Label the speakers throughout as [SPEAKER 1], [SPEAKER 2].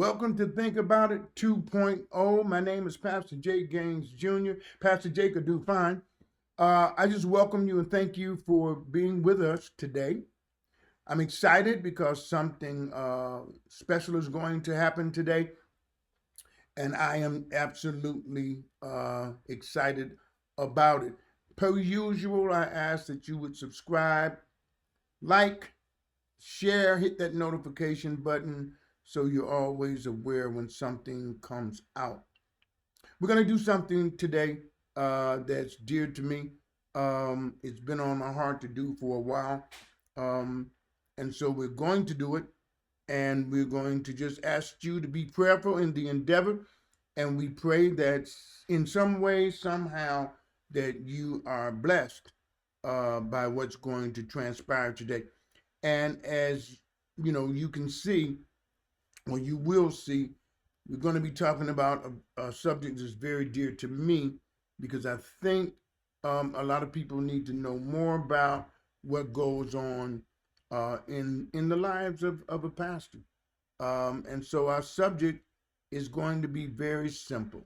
[SPEAKER 1] Welcome to Think About It 2.0. My name is Pastor Jay Gaines Jr. Pastor Jay could do fine. I just welcome you and thank you for being with us today. I'm excited because something special is going to happen today, and I am absolutely excited about it. Per usual, I ask that you would subscribe, like, share, hit that notification button so you're always aware when something comes out. We're going to do something today that's dear to me. It's been on my heart to do for a while. And so we're going to do it. And we're going to just ask you to be prayerful in the endeavor. And we pray that in some way, somehow, that you are blessed by what's going to transpire today. And as you know, you can see, or you will see, we're going to be talking about a subject that's very dear to me because I think a lot of people need to know more about what goes on in the lives of a pastor. And so our subject is going to be very simple.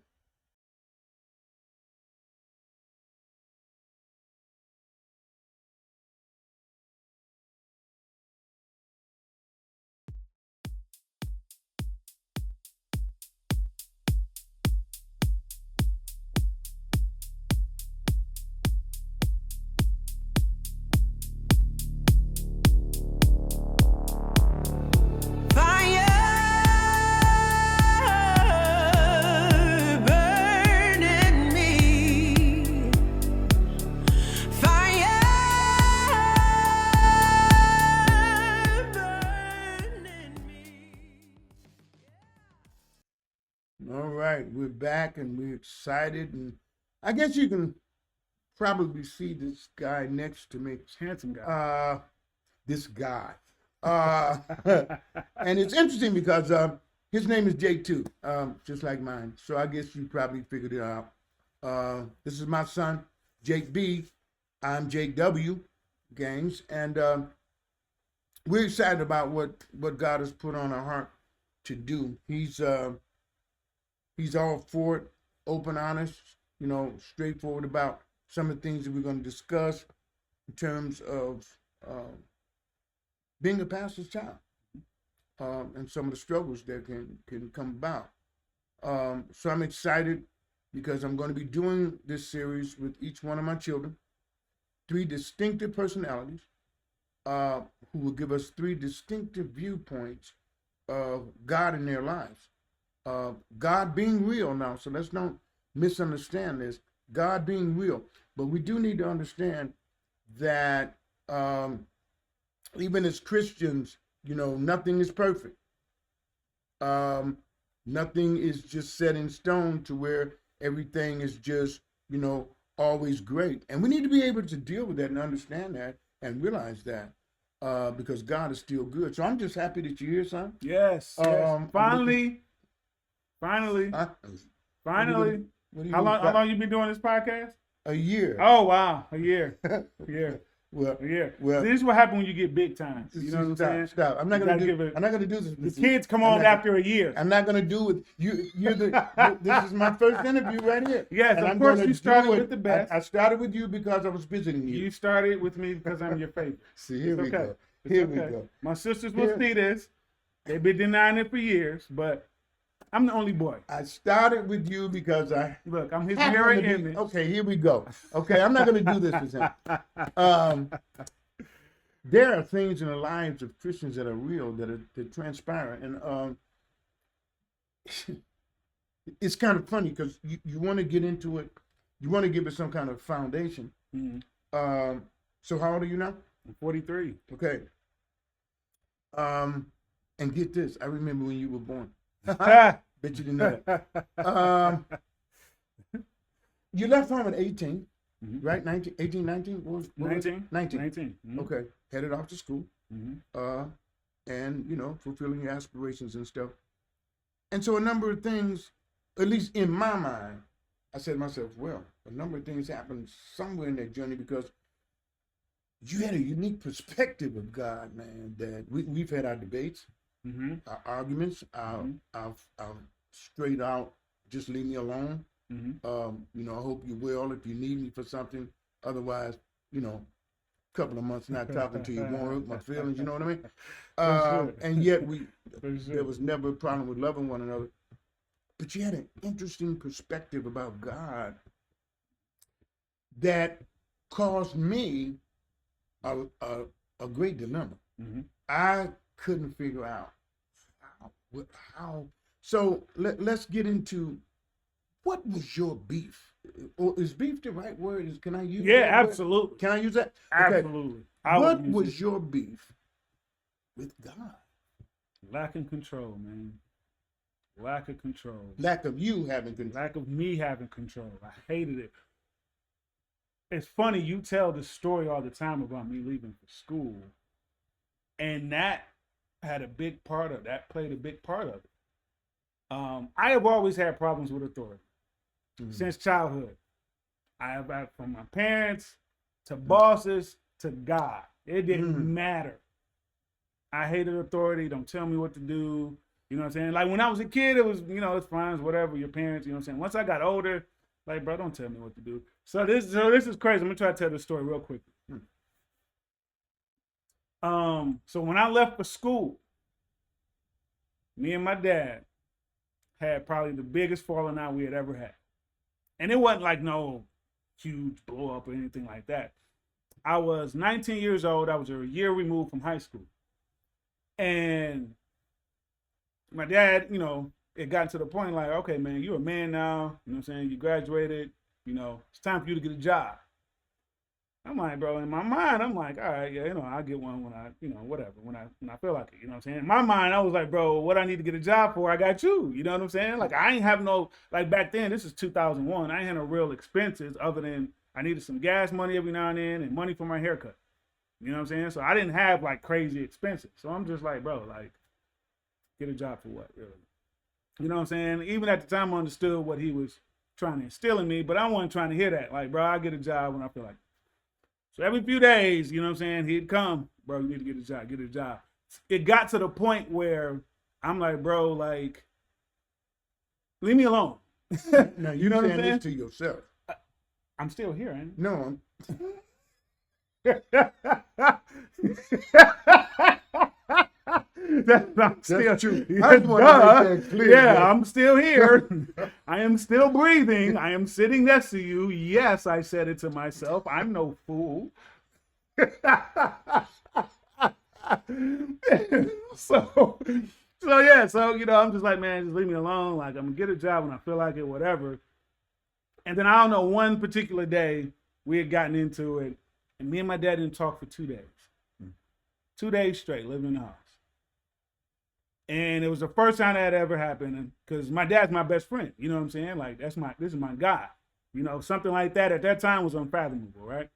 [SPEAKER 1] All right, we're back and we're excited, and I guess you can probably see this guy next to me.
[SPEAKER 2] Handsome guy.
[SPEAKER 1] This guy. And it's interesting because his name is J2, just like mine. So I guess you probably figured it out. This is my son, Jake B. I'm Jake W. Gaines, and we're excited about what God has put on our heart to do. He's all for it, open, honest, straightforward about some of the things that we're going to discuss in terms of being a pastor's child and some of the struggles that can come about. So I'm excited because I'm going to be doing this series with each one of my children, 3 distinctive personalities who will give us 3 distinctive viewpoints of God in their lives. God being real now, so let's not misunderstand this. God being real, but we do need to understand that even as Christians, nothing is perfect. Nothing is just set in stone to where everything is just, always great. And we need to be able to deal with that and understand that and realize that because God is still good. So I'm just happy that you're here, son.
[SPEAKER 2] Yes. Finally.
[SPEAKER 1] Huh?
[SPEAKER 2] Finally. How long you been doing this podcast?
[SPEAKER 1] A year.
[SPEAKER 2] Oh wow, a year. A year.
[SPEAKER 1] Well,
[SPEAKER 2] A year.
[SPEAKER 1] well,
[SPEAKER 2] See, this is what happens when you get big time. You know what I'm saying?
[SPEAKER 1] Stop. I'm not gonna do this.
[SPEAKER 2] The kids come on after a year.
[SPEAKER 1] I'm not gonna do it. This is my first interview right here.
[SPEAKER 2] Yes,
[SPEAKER 1] and
[SPEAKER 2] of course you started with the best.
[SPEAKER 1] I started with you because I was visiting you.
[SPEAKER 2] You started with me because I'm your favorite.
[SPEAKER 1] See, here we go.
[SPEAKER 2] Here we go. My sisters will see this. They've been denying it for years, but I'm the only boy.
[SPEAKER 1] I started with you because
[SPEAKER 2] I'm his mirror image.
[SPEAKER 1] Okay, here we go. Okay, I'm not going to do this with him. There are things in the lives of Christians that are real, that transpire, and it's kind of funny because you want to get into it. You want to give it some kind of foundation. Mm-hmm. So how old are you now?
[SPEAKER 2] I'm 43.
[SPEAKER 1] Okay. And get this. I remember when you were born. Bet you didn't know that. You left home at 18, mm-hmm. right? 18, 19? What was
[SPEAKER 2] 19.
[SPEAKER 1] 19.
[SPEAKER 2] 19. Mm-hmm.
[SPEAKER 1] Okay. Headed off to school.
[SPEAKER 2] Mm-hmm.
[SPEAKER 1] And, fulfilling your aspirations and stuff. And so a number of things, at least in my mind, I said to myself, well, a number of things happened somewhere in that journey because you had a unique perspective of God, man, that we've had our debates. our arguments, our straight out, just leave me alone. You know, I hope you will if you need me for something. Otherwise, you know, a couple of months not talking to you won't hurt my feelings. You know what I mean?
[SPEAKER 2] Sure.
[SPEAKER 1] And yet
[SPEAKER 2] Sure.
[SPEAKER 1] there was never a problem with loving one another. But you had an interesting perspective about God that caused me a great dilemma. I couldn't figure out how. So let's get into what was your beef? Or is beef the right word? Can I use that?
[SPEAKER 2] Yeah, absolutely.
[SPEAKER 1] Word? Can I use that?
[SPEAKER 2] Absolutely.
[SPEAKER 1] Okay. What was your beef with God?
[SPEAKER 2] Lack of control, man. Lack of control.
[SPEAKER 1] Lack of you having control.
[SPEAKER 2] Lack of me having control. I hated it. It's funny, you tell the story all the time about me leaving for school. And that had a big part of that, played a big part of it. I have always had problems with authority since childhood. I have had from my parents to bosses to God. It didn't matter. I hated authority. Don't tell me what to do. You know what I'm saying? Like when I was a kid, it was, you know, it's fine, it's whatever, your parents, you know what I'm saying? Once I got older, like, bro, don't tell me what to do. So this is crazy. I'm gonna try to tell this story real quick. So when I left for school, me and my dad had probably the biggest falling out we had ever had. And it wasn't like no huge blow up or anything like that. I was 19 years old. I was a year removed from high school. And my dad, you know, it got to the point like, okay, man, you're a man now. You know what I'm saying? You graduated. You know, it's time for you to get a job. I'm like, bro, in my mind, I'm like, all right, yeah, you know, I'll get one when I, you know, whatever, when I feel like it, you know what I'm saying? In my mind, I was like, bro, what I need to get a job for, I got you, you know what I'm saying? Like, I ain't have no, like back then, this is 2001, I ain't had no real expenses other than I needed some gas money every now and then and money for my haircut, you know what I'm saying? So I didn't have like crazy expenses. So I'm just like, bro, like, get a job for what, really? You know what I'm saying? Even at the time, I understood what he was trying to instill in me, but I wasn't trying to hear that. Like, bro, I get a job when I feel like it. So every few days, you know what I'm saying, he'd come, bro, you need to get a job. It got to the point where I'm like, bro, like, leave me alone.
[SPEAKER 1] Now,
[SPEAKER 2] you know what I'm saying?
[SPEAKER 1] This to yourself.
[SPEAKER 2] I'm still here, ain't I?
[SPEAKER 1] No,
[SPEAKER 2] That's
[SPEAKER 1] true. I just want to make that clear.
[SPEAKER 2] Yeah, I'm still here. I am still breathing. I am sitting next to you. Yes, I said it to myself. I'm no fool. So you know, I'm just like, man, just leave me alone. Like, I'm gonna get a job when I feel like it, whatever. And then I don't know, one particular day we had gotten into it, and me and my dad didn't talk for 2 days. 2 days straight, living in the house. And it was the first time that ever happened, because my dad's my best friend. You know what I'm saying? Like, this is my guy. You know, something like that at that time was unfathomable, right?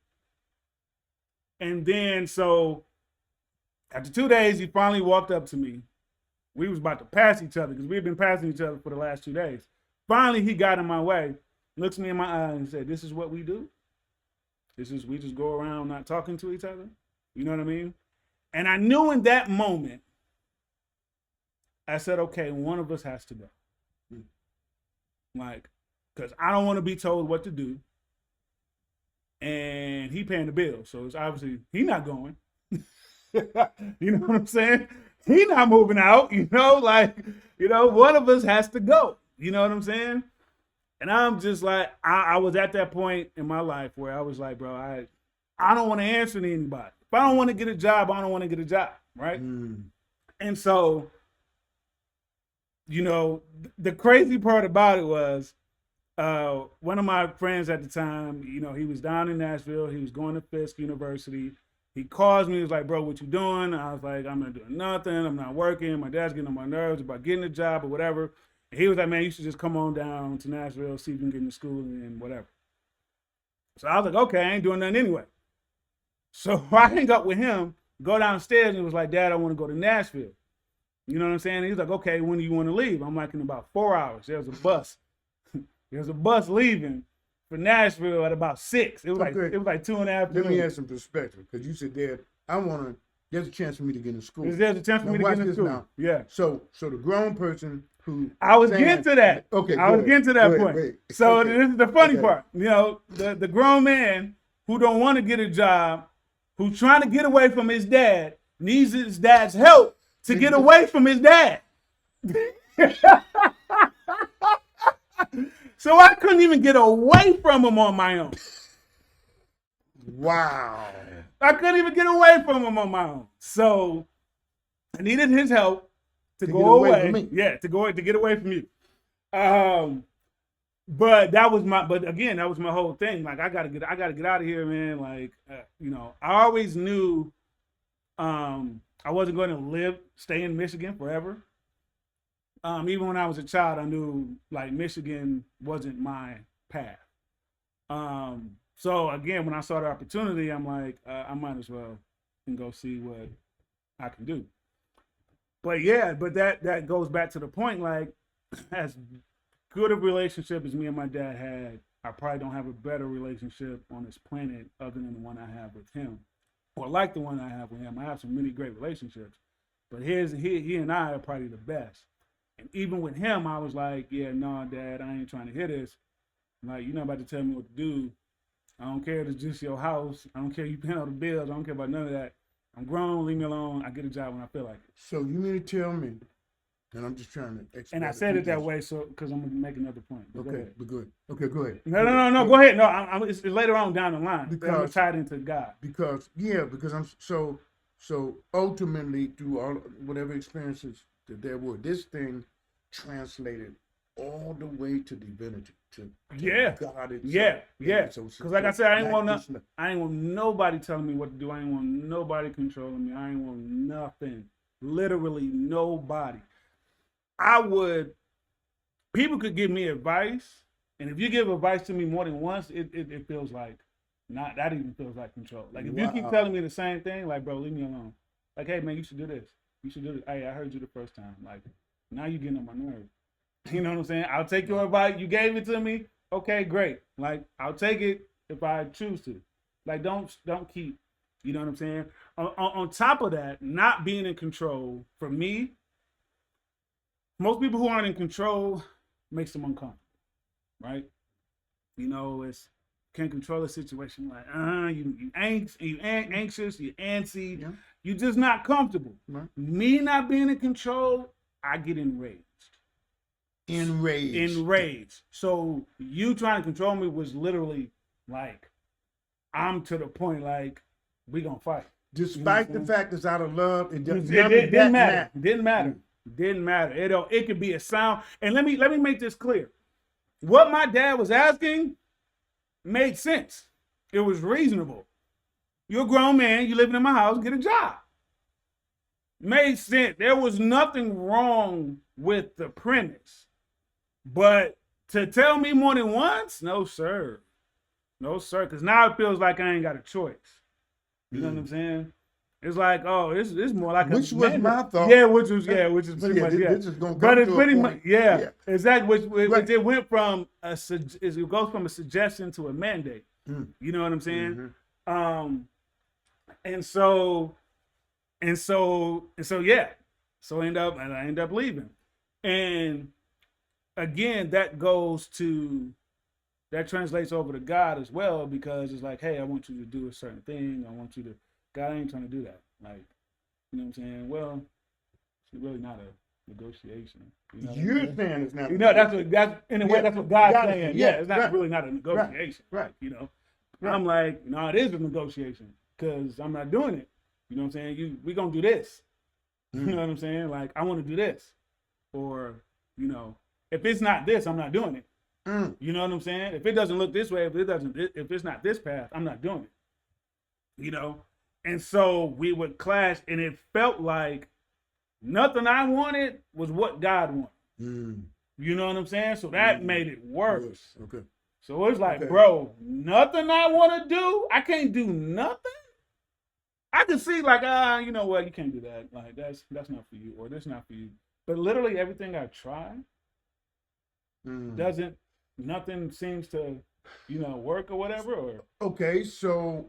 [SPEAKER 2] And then, so after 2 days, he finally walked up to me. We was about to pass each other because we had been passing each other for the last 2 days. Finally, he got in my way, looks me in my eye and said, "This is what we do? We just go around not talking to each other?" You know what I mean? And I knew in that moment, I said, okay, one of us has to go. Like, because I don't want to be told what to do. And he paying the bill. So it's obviously, he not going. You know what I'm saying? He not moving out, you know, like, you know, one of us has to go. You know what I'm saying? And I'm just like, I was at that point in my life where I was like, bro, I don't want to answer to anybody. If I don't want to get a job, I don't want to get a job, right? And so, you know, the crazy part about it was one of my friends at the time, you know, he was down in Nashville. He was going to Fisk University. He calls me. He was like, bro, what you doing? I was like, I'm not doing nothing. I'm not working. My dad's getting on my nerves about getting a job or whatever. And he was like, man, you should just come on down to Nashville, see if you can get into school and whatever. So I was like, okay, I ain't doing nothing anyway. So I hang up with him, go downstairs, and he was like, Dad, I want to go to Nashville. You know what I'm saying? He's like, okay, when do you want to leave? I'm like, in about 4 hours. There's a bus. There's a bus leaving for Nashville at about 6. It was like 2.5.
[SPEAKER 1] Let me add some perspective, because you said, Dad, I want to there's a chance for me to get in school.
[SPEAKER 2] There's a chance for
[SPEAKER 1] Now
[SPEAKER 2] me to
[SPEAKER 1] watch
[SPEAKER 2] get in
[SPEAKER 1] this
[SPEAKER 2] school.
[SPEAKER 1] now.
[SPEAKER 2] Yeah.
[SPEAKER 1] So the grown person who
[SPEAKER 2] I was
[SPEAKER 1] saying-
[SPEAKER 2] getting to that.
[SPEAKER 1] Okay,
[SPEAKER 2] I was getting to that point.
[SPEAKER 1] Wait.
[SPEAKER 2] So
[SPEAKER 1] Okay.
[SPEAKER 2] this is the funny
[SPEAKER 1] Okay.
[SPEAKER 2] part. You know, the grown man who don't want to get a job, who's trying to get away from his dad, needs his dad's help to get away from his dad. So I couldn't even get away from him on my own.
[SPEAKER 1] Wow.
[SPEAKER 2] I couldn't even get away from him on my own. So I needed his help to go
[SPEAKER 1] get away
[SPEAKER 2] away.
[SPEAKER 1] from me.
[SPEAKER 2] Yeah, to get away from you. But that was my. But again, that was my whole thing. Like I gotta get out of here, man. Like you know, I always knew I wasn't going to stay in Michigan forever. Even when I was a child, I knew like Michigan wasn't my path. So again, when I saw the opportunity, I'm like, I might as well and go see what I can do. But yeah, but that goes back to the point, like, as good a relationship as me and my dad had, I probably don't have a better relationship on this planet other than the one I have with him, or like the one I have with him. I have some really great relationships, but he and I are probably the best. And even with him, I was like, yeah, no, Dad, I ain't trying to hear this. Like, you're not about to tell me what to do. I don't care if it's just your house. I don't care if you paying all the bills. I don't care about none of that. I'm grown. Leave me alone. I get a job when I feel like it.
[SPEAKER 1] So you mean to tell me, and I'm just trying to explain.
[SPEAKER 2] And I said it that way so because I'm going to make another point. But
[SPEAKER 1] okay, but good. Okay, go ahead.
[SPEAKER 2] No. Go ahead. No, it's later on down the line.
[SPEAKER 1] Because
[SPEAKER 2] I'm tied into God.
[SPEAKER 1] Because I'm so ultimately through all whatever experiences that there were, this thing translated all the way to divinity, to God itself.
[SPEAKER 2] Yeah.
[SPEAKER 1] So
[SPEAKER 2] because like I said, I ain't want nobody telling me what to do. I ain't want nobody controlling me. I ain't want nothing. Literally nobody. People could give me advice, and if you give advice to me more than once, it feels like that even feels like control. Like if you keep telling me the same thing, like, bro, leave me alone. Like, hey man, you should do this. You should do this. Hey, I heard you the first time. Like, now you're getting on my nerves. You know what I'm saying? I'll take your advice. You gave it to me. Okay, great. Like, I'll take it if I choose to. Like, don't keep, you know what I'm saying? On top of that, not being in control, for me, most people who aren't in control makes them uncomfortable, right? You know, can't control a situation like, you anxious, you antsy, you're just not comfortable. Right. Me not being in control, I get enraged. Enraged. So you trying to control me was literally like, I'm to the point like, we gonna fight.
[SPEAKER 1] Despite the fact it's out of love, it didn't
[SPEAKER 2] matter. Didn't matter. It could be a sound. And let me make this clear. What my dad was asking made sense. It was reasonable. You're a grown man, you living in my house, get a job. Made sense. There was nothing wrong with the premise. But to tell me more than once, no, sir. No, sir. Because now it feels like I ain't got a choice. You know what I'm saying? It's like, oh, this is more like
[SPEAKER 1] which was my thought.
[SPEAKER 2] Yeah, which is pretty much
[SPEAKER 1] This is gonna
[SPEAKER 2] but it's pretty
[SPEAKER 1] much
[SPEAKER 2] exactly. Which it went from it goes from a suggestion to a mandate. You know what I'm saying? Mm-hmm. And so yeah. So I end up leaving, and again that translates over to God as well, because it's like, hey, I want you to do a certain thing. I want you to. God ain't trying to do that. Like, you know what I'm saying? Well, it's really not a negotiation. You know
[SPEAKER 1] You're saying it's not.
[SPEAKER 2] You know, that's what God's saying. Yeah, it's not really not a negotiation.
[SPEAKER 1] Right.
[SPEAKER 2] You know, I'm like, no, it is a negotiation because I'm not doing it. You know what I'm saying? We gonna do this. You know what I'm saying? Like, I want to do this, or you know, if it's not this, I'm not doing it. You know what I'm saying? If it doesn't look this way, if it's not this path, I'm not doing it. You know. And so we would clash, and it felt like nothing I wanted was what God wanted. You know what I'm saying? So that made it worse.
[SPEAKER 1] Okay.
[SPEAKER 2] So it's like, bro, nothing I want to do, I can't do nothing. I can see like, you know what, you can't do that. Like that's not for you, or that's not for you. But literally everything I try nothing seems to, you know, work or whatever. Or
[SPEAKER 1] okay, so.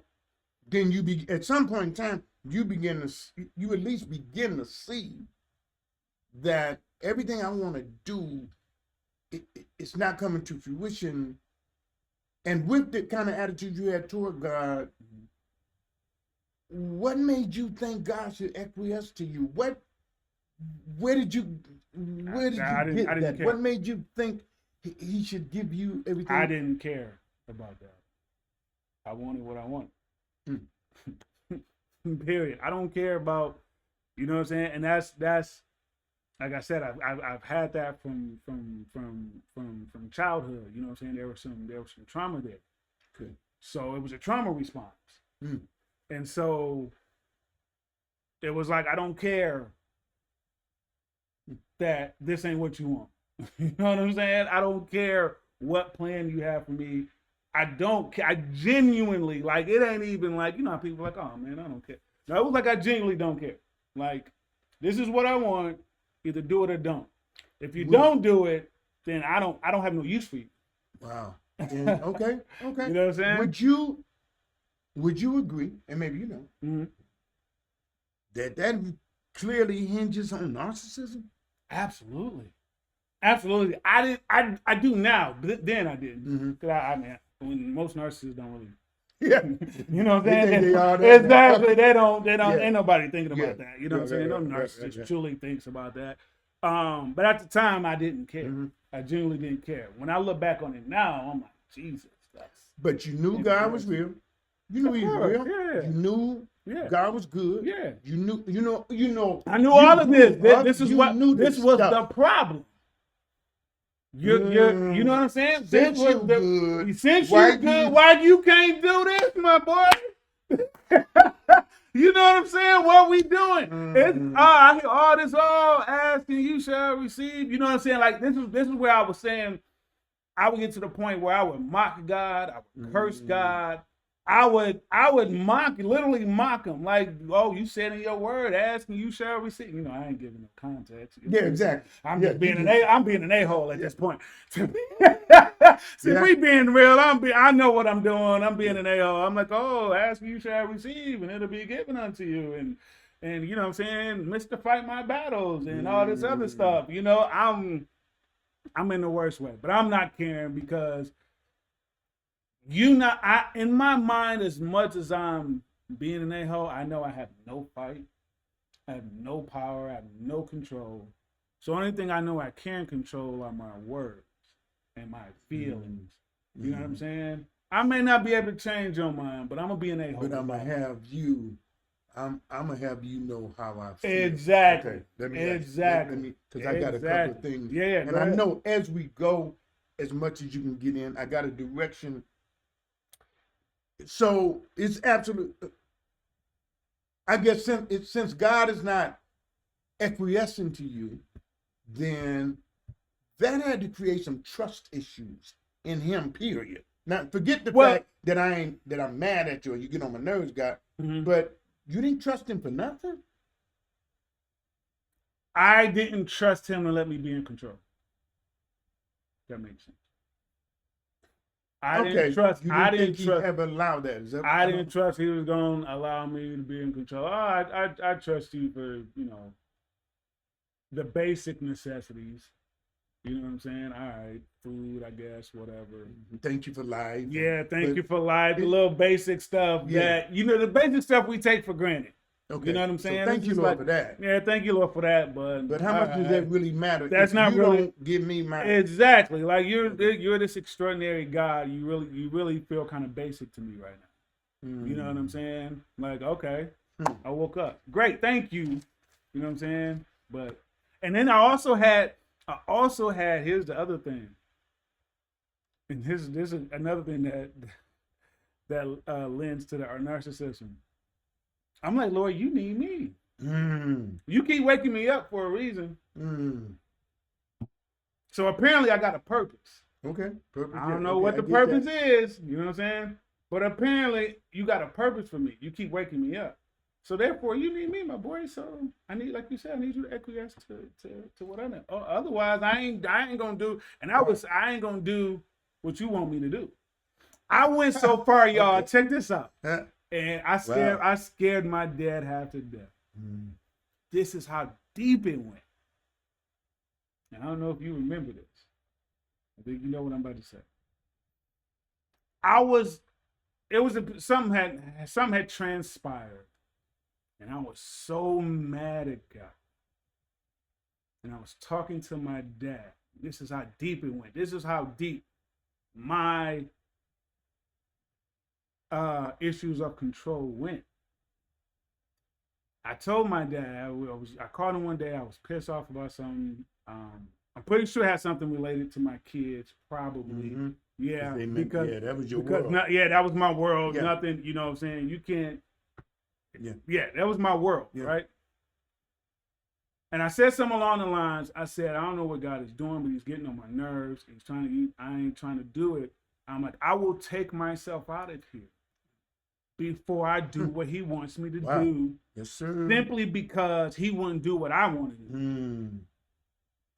[SPEAKER 1] Then at some point in time, you at least begin to see that everything I want to do, it's not coming to fruition. And with the kind of attitude you had toward God, what made you think God should acquiesce to you? Where did you get that?
[SPEAKER 2] Care.
[SPEAKER 1] What made you think he should give you everything?
[SPEAKER 2] I didn't care about that. I wanted what I wanted. Period. I don't care about, you know what I'm saying? And that's like I said, I've had that from childhood. You know what I'm saying? There was some trauma there.
[SPEAKER 1] Okay.
[SPEAKER 2] So it was a trauma response. And so it was like, I don't care that this ain't what you want. You know what I'm saying? I don't care what plan you have for me. I don't care. I genuinely, like, it ain't even like, you know how people are like, oh man, I don't care. No, it was like, I genuinely don't care. Like, this is what I want. Either do it or don't. If you don't do it, then I don't have no use for you.
[SPEAKER 1] Wow. Okay.
[SPEAKER 2] You know what I'm saying?
[SPEAKER 1] Would you agree, and maybe you know, that clearly hinges on narcissism?
[SPEAKER 2] Absolutely. I do now, but then I didn't. Because I mean, when most narcissists don't really.
[SPEAKER 1] Yeah.
[SPEAKER 2] You know what I'm saying?
[SPEAKER 1] Exactly.
[SPEAKER 2] They don't,
[SPEAKER 1] Yeah.
[SPEAKER 2] ain't nobody thinking about that. You know what I'm saying? No narcissist truly thinks about that. But at the time, I didn't care. I genuinely didn't care. When I look back on it now, I'm like, Jesus.
[SPEAKER 1] But you knew God was real. You knew he was real.
[SPEAKER 2] Yeah.
[SPEAKER 1] You knew God was good.
[SPEAKER 2] Yeah.
[SPEAKER 1] You knew.
[SPEAKER 2] I knew all of this. This was the problem. You know what I'm saying?
[SPEAKER 1] Since you good,
[SPEAKER 2] why you can't do this, my boy? You know what I'm saying? What we doing? It's I hear all this, asking you shall receive. You know what I'm saying? Like this is where I was saying I would get to the point where I would mock God, I would curse God. I would literally mock him. Like, oh, you said in your word, asking you shall receive. You know, I ain't giving no context.
[SPEAKER 1] Yeah, exactly.
[SPEAKER 2] I'm just being I'm being an a-hole at this point. See, we being real, I know what I'm doing. I'm being an a-hole. I'm like, oh, ask you shall receive, and it'll be given unto you. And you know what I'm saying, Mr. Fight My Battles and all this other stuff. You know, I'm in the worst way. But I'm not caring because in my mind, as much as I'm being an a-hole, I know I have no fight, I have no power, I have no control. So only thing I know I can control are my words and my feelings. You know what I'm saying? I may not be able to change your mind, but I'm gonna be an a-hole.
[SPEAKER 1] But I'm gonna have you know how I feel.
[SPEAKER 2] Exactly.
[SPEAKER 1] Okay, because I got a couple of things.
[SPEAKER 2] Yeah.
[SPEAKER 1] And I know as we go, as much as you can get in, I got a direction. So it's absolute. I guess since God is not acquiescing to you, then that had to create some trust issues in him. Period. Now forget the fact that I'm mad at you or you get on my nerves, God. But you didn't trust him for nothing.
[SPEAKER 2] I didn't trust him to let me be in control. That makes sense. I didn't trust. I didn't
[SPEAKER 1] ever allow that.
[SPEAKER 2] I didn't trust he was going to allow me to be in control. I trust you for, you know, the basic necessities. You know what I'm saying? All right, food, I guess, whatever.
[SPEAKER 1] Thank you for life.
[SPEAKER 2] Yeah, thank you for life. The little basic stuff that, you know, the basic stuff we take for granted.
[SPEAKER 1] Okay.
[SPEAKER 2] You know what I'm saying?
[SPEAKER 1] So thank you, Lord, for that.
[SPEAKER 2] Yeah, thank you, Lord, for that. But
[SPEAKER 1] how much does that really matter?
[SPEAKER 2] That's not
[SPEAKER 1] you
[SPEAKER 2] really.
[SPEAKER 1] Don't give me my
[SPEAKER 2] exactly. Like you're this extraordinary God. You really feel kind of basic to me right now. You know what I'm saying? Like, okay, I woke up. Great, thank you. You know what I'm saying? And then I also had. Here's the other thing. And this is another thing that lends to our narcissism. I'm like, Lord, you need me. You keep waking me up for a reason. So apparently I got a purpose.
[SPEAKER 1] Okay. Purpose,
[SPEAKER 2] I don't know what the purpose is. You know what I'm saying? But apparently you got a purpose for me. You keep waking me up. So therefore you need me, my boy. So I need, like you said, I need you to acquiesce to what I know. Otherwise I ain't gonna do, and I ain't gonna do what you want me to do. I went so far, y'all. Check this out. And I scared my dad half to death.
[SPEAKER 1] Mm.
[SPEAKER 2] This is how deep it went. And I don't know if you remember this. I think you know what I'm about to say. Something had transpired. And I was so mad at God. And I was talking to my dad. This is how deep it went. This is how deep my issues of control went. I told my dad, I called him one day, I was pissed off about something. I'm pretty sure it had something related to my kids, probably.
[SPEAKER 1] Mm-hmm.
[SPEAKER 2] Yeah,
[SPEAKER 1] because that was your world.
[SPEAKER 2] That was my world.
[SPEAKER 1] Yeah.
[SPEAKER 2] Nothing, you know what I'm saying? You can't.
[SPEAKER 1] Yeah,
[SPEAKER 2] that was my world, right? And I said something along the lines, I said, I don't know what God is doing, but he's getting on my nerves. I ain't trying to do it. I'm like, I will take myself out of here before I do what he wants me to do.
[SPEAKER 1] Yes, sir.
[SPEAKER 2] Simply because he wouldn't do what I want to do.
[SPEAKER 1] Mm.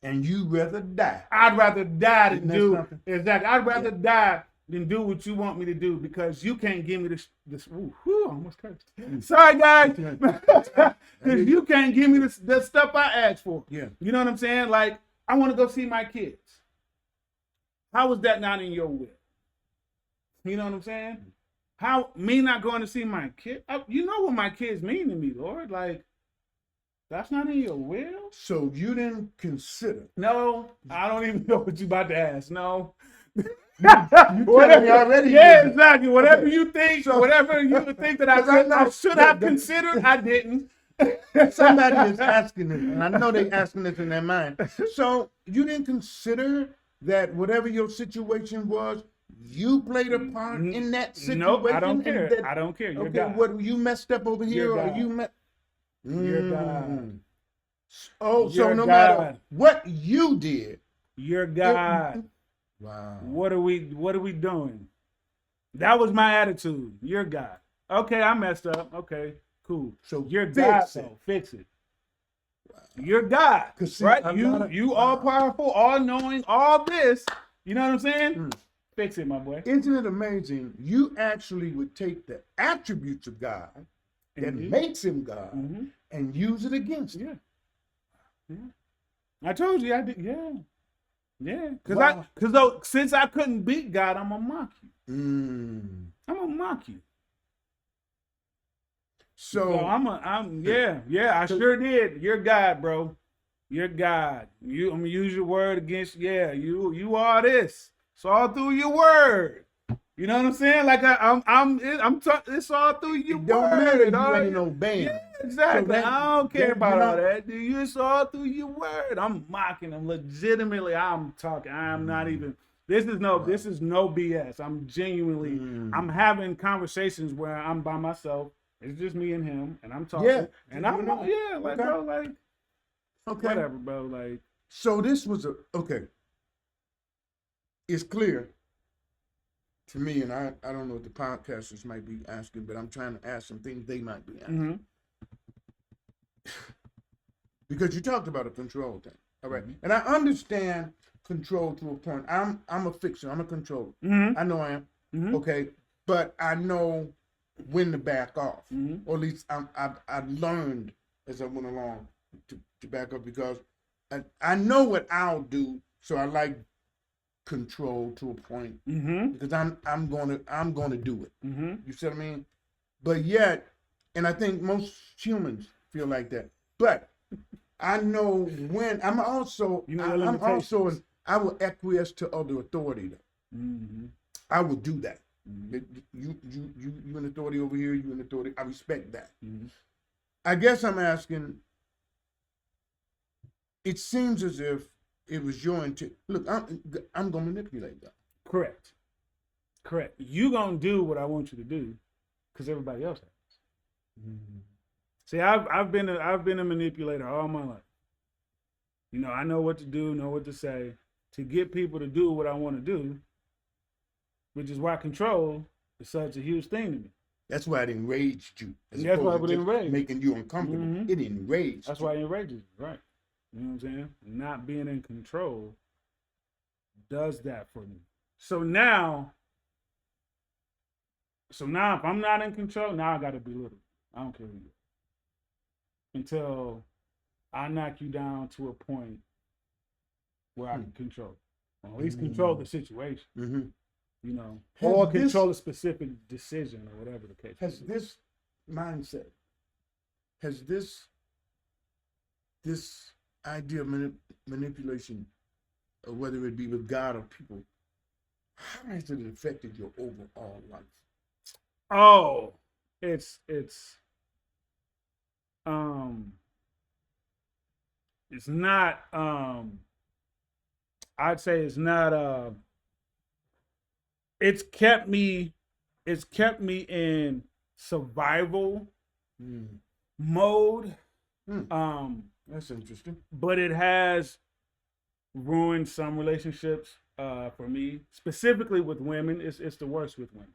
[SPEAKER 1] And you rather die.
[SPEAKER 2] I'd rather die than do
[SPEAKER 1] something?
[SPEAKER 2] exactly. I'd rather die than do what you want me to do because you can't give me this. I almost cursed. Sorry, guys, because you can't give me the stuff I asked for.
[SPEAKER 1] Yeah.
[SPEAKER 2] You know what I'm saying? Like, I want to go see my kids. How is that not in your will? You know what I'm saying? How me not going to see my kid? You know what my kids mean to me, Lord. Like, that's not in your will.
[SPEAKER 1] So you didn't consider?
[SPEAKER 2] No, I don't even know what you about to ask. No.
[SPEAKER 1] You telling me already?
[SPEAKER 2] Yeah, exactly. Whatever you think, whatever you think that I should have considered, I didn't.
[SPEAKER 1] Somebody is asking this, and I know they're asking this in their mind. So you didn't consider that whatever your situation was, you played a part in that situation?
[SPEAKER 2] No, I don't care. I don't care. You're God.
[SPEAKER 1] What, you messed up over here,
[SPEAKER 2] You're
[SPEAKER 1] or
[SPEAKER 2] God.
[SPEAKER 1] you met?
[SPEAKER 2] You're God.
[SPEAKER 1] Oh, so
[SPEAKER 2] You're
[SPEAKER 1] no
[SPEAKER 2] God.
[SPEAKER 1] matter what you did,
[SPEAKER 2] you're God.
[SPEAKER 1] Wow.
[SPEAKER 2] What are we doing? That was my attitude. You're God. Okay, I messed up. Okay, cool.
[SPEAKER 1] So
[SPEAKER 2] you're God. So fix it. Wow. You're God. See, right? You all powerful, all knowing, all this. You know what I'm saying? Fix it, my boy.
[SPEAKER 1] Isn't it amazing? You actually would take the attributes of God that makes him God and use it against him.
[SPEAKER 2] Yeah. I told you I did. Yeah. Because since I couldn't beat God, I'm gonna mock you. I'm gonna mock you. So I sure did. You're God, bro. You're God. I'm gonna use your word against. You are this. It's all through your word. You know what I'm saying? Like it's all through your word.
[SPEAKER 1] Don't matter if you ain't obeying.
[SPEAKER 2] Yeah, exactly. So I don't care about all that. It's all through your word. I'm mocking them legitimately. I'm talking. I'm not even. This is no BS. I'm genuinely. I'm having conversations where I'm by myself. It's just me and him, and I'm talking.
[SPEAKER 1] Yeah.
[SPEAKER 2] And I'm bro, like.
[SPEAKER 1] Okay.
[SPEAKER 2] Whatever, bro. Like.
[SPEAKER 1] So this was okay. It's clear to me, and I don't know what the podcasters might be asking, but I'm trying to ask some things they might be asking. Because you talked about a control thing. All right. And I understand control to a point. I'm a fixer. I'm a controller. I know I am. Okay. But I know when to back off. Or at least I've learned as I went along to back up, because I know what I'll do. So I like control to a point, because I'm gonna do it. You see what I mean? But yet, and I think most humans feel like that. But I know when I will acquiesce to other authority though. I will do that. You in authority over here, you in authority. I respect that. I guess I'm asking, it seems as if it was your intent. Look, I'm gonna manipulate that.
[SPEAKER 2] Correct. You gonna do what I want you to do, because everybody else has. See, I've been a manipulator all my life. You know, I know what to do, know what to say to get people to do what I want to do, which is why control is such a huge thing to me.
[SPEAKER 1] That's why it enraged you.
[SPEAKER 2] That's why it enraged,
[SPEAKER 1] making you uncomfortable. It enraged.
[SPEAKER 2] That's why it enrages you, right? You know what I'm saying? Not being in control does that for me. So now, So now if I'm not in control, now I gotta belittle. I don't care who you are. Until I knock you down to a point where I can control. Or at least control the situation.
[SPEAKER 1] Mm-hmm.
[SPEAKER 2] You know.
[SPEAKER 1] Has
[SPEAKER 2] Or
[SPEAKER 1] this-
[SPEAKER 2] control a specific decision or whatever the case
[SPEAKER 1] Has
[SPEAKER 2] may be.
[SPEAKER 1] this mindset, has this idea of manipulation, or whether it be with God or people, how has it affected your overall life?
[SPEAKER 2] Oh, it's not I'd say it's not it's kept me in survival mode.
[SPEAKER 1] That's interesting.
[SPEAKER 2] But it has ruined some relationships for me, specifically with women. It's the worst with women.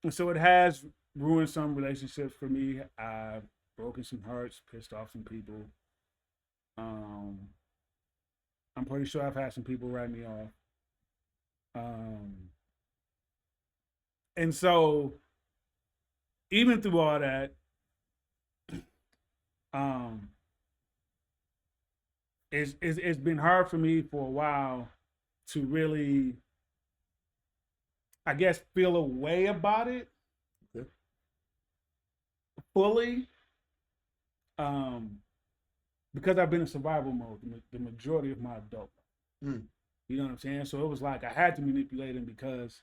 [SPEAKER 2] And so it has ruined some relationships for me. I've broken some hearts, pissed off some people. I'm pretty sure I've had some people write me off. And so even through all that, it's been hard for me for a while to really, I guess, feel a way about it fully, because I've been in survival mode the majority of my adult life. You know what I'm saying? So it was like I had to manipulate him because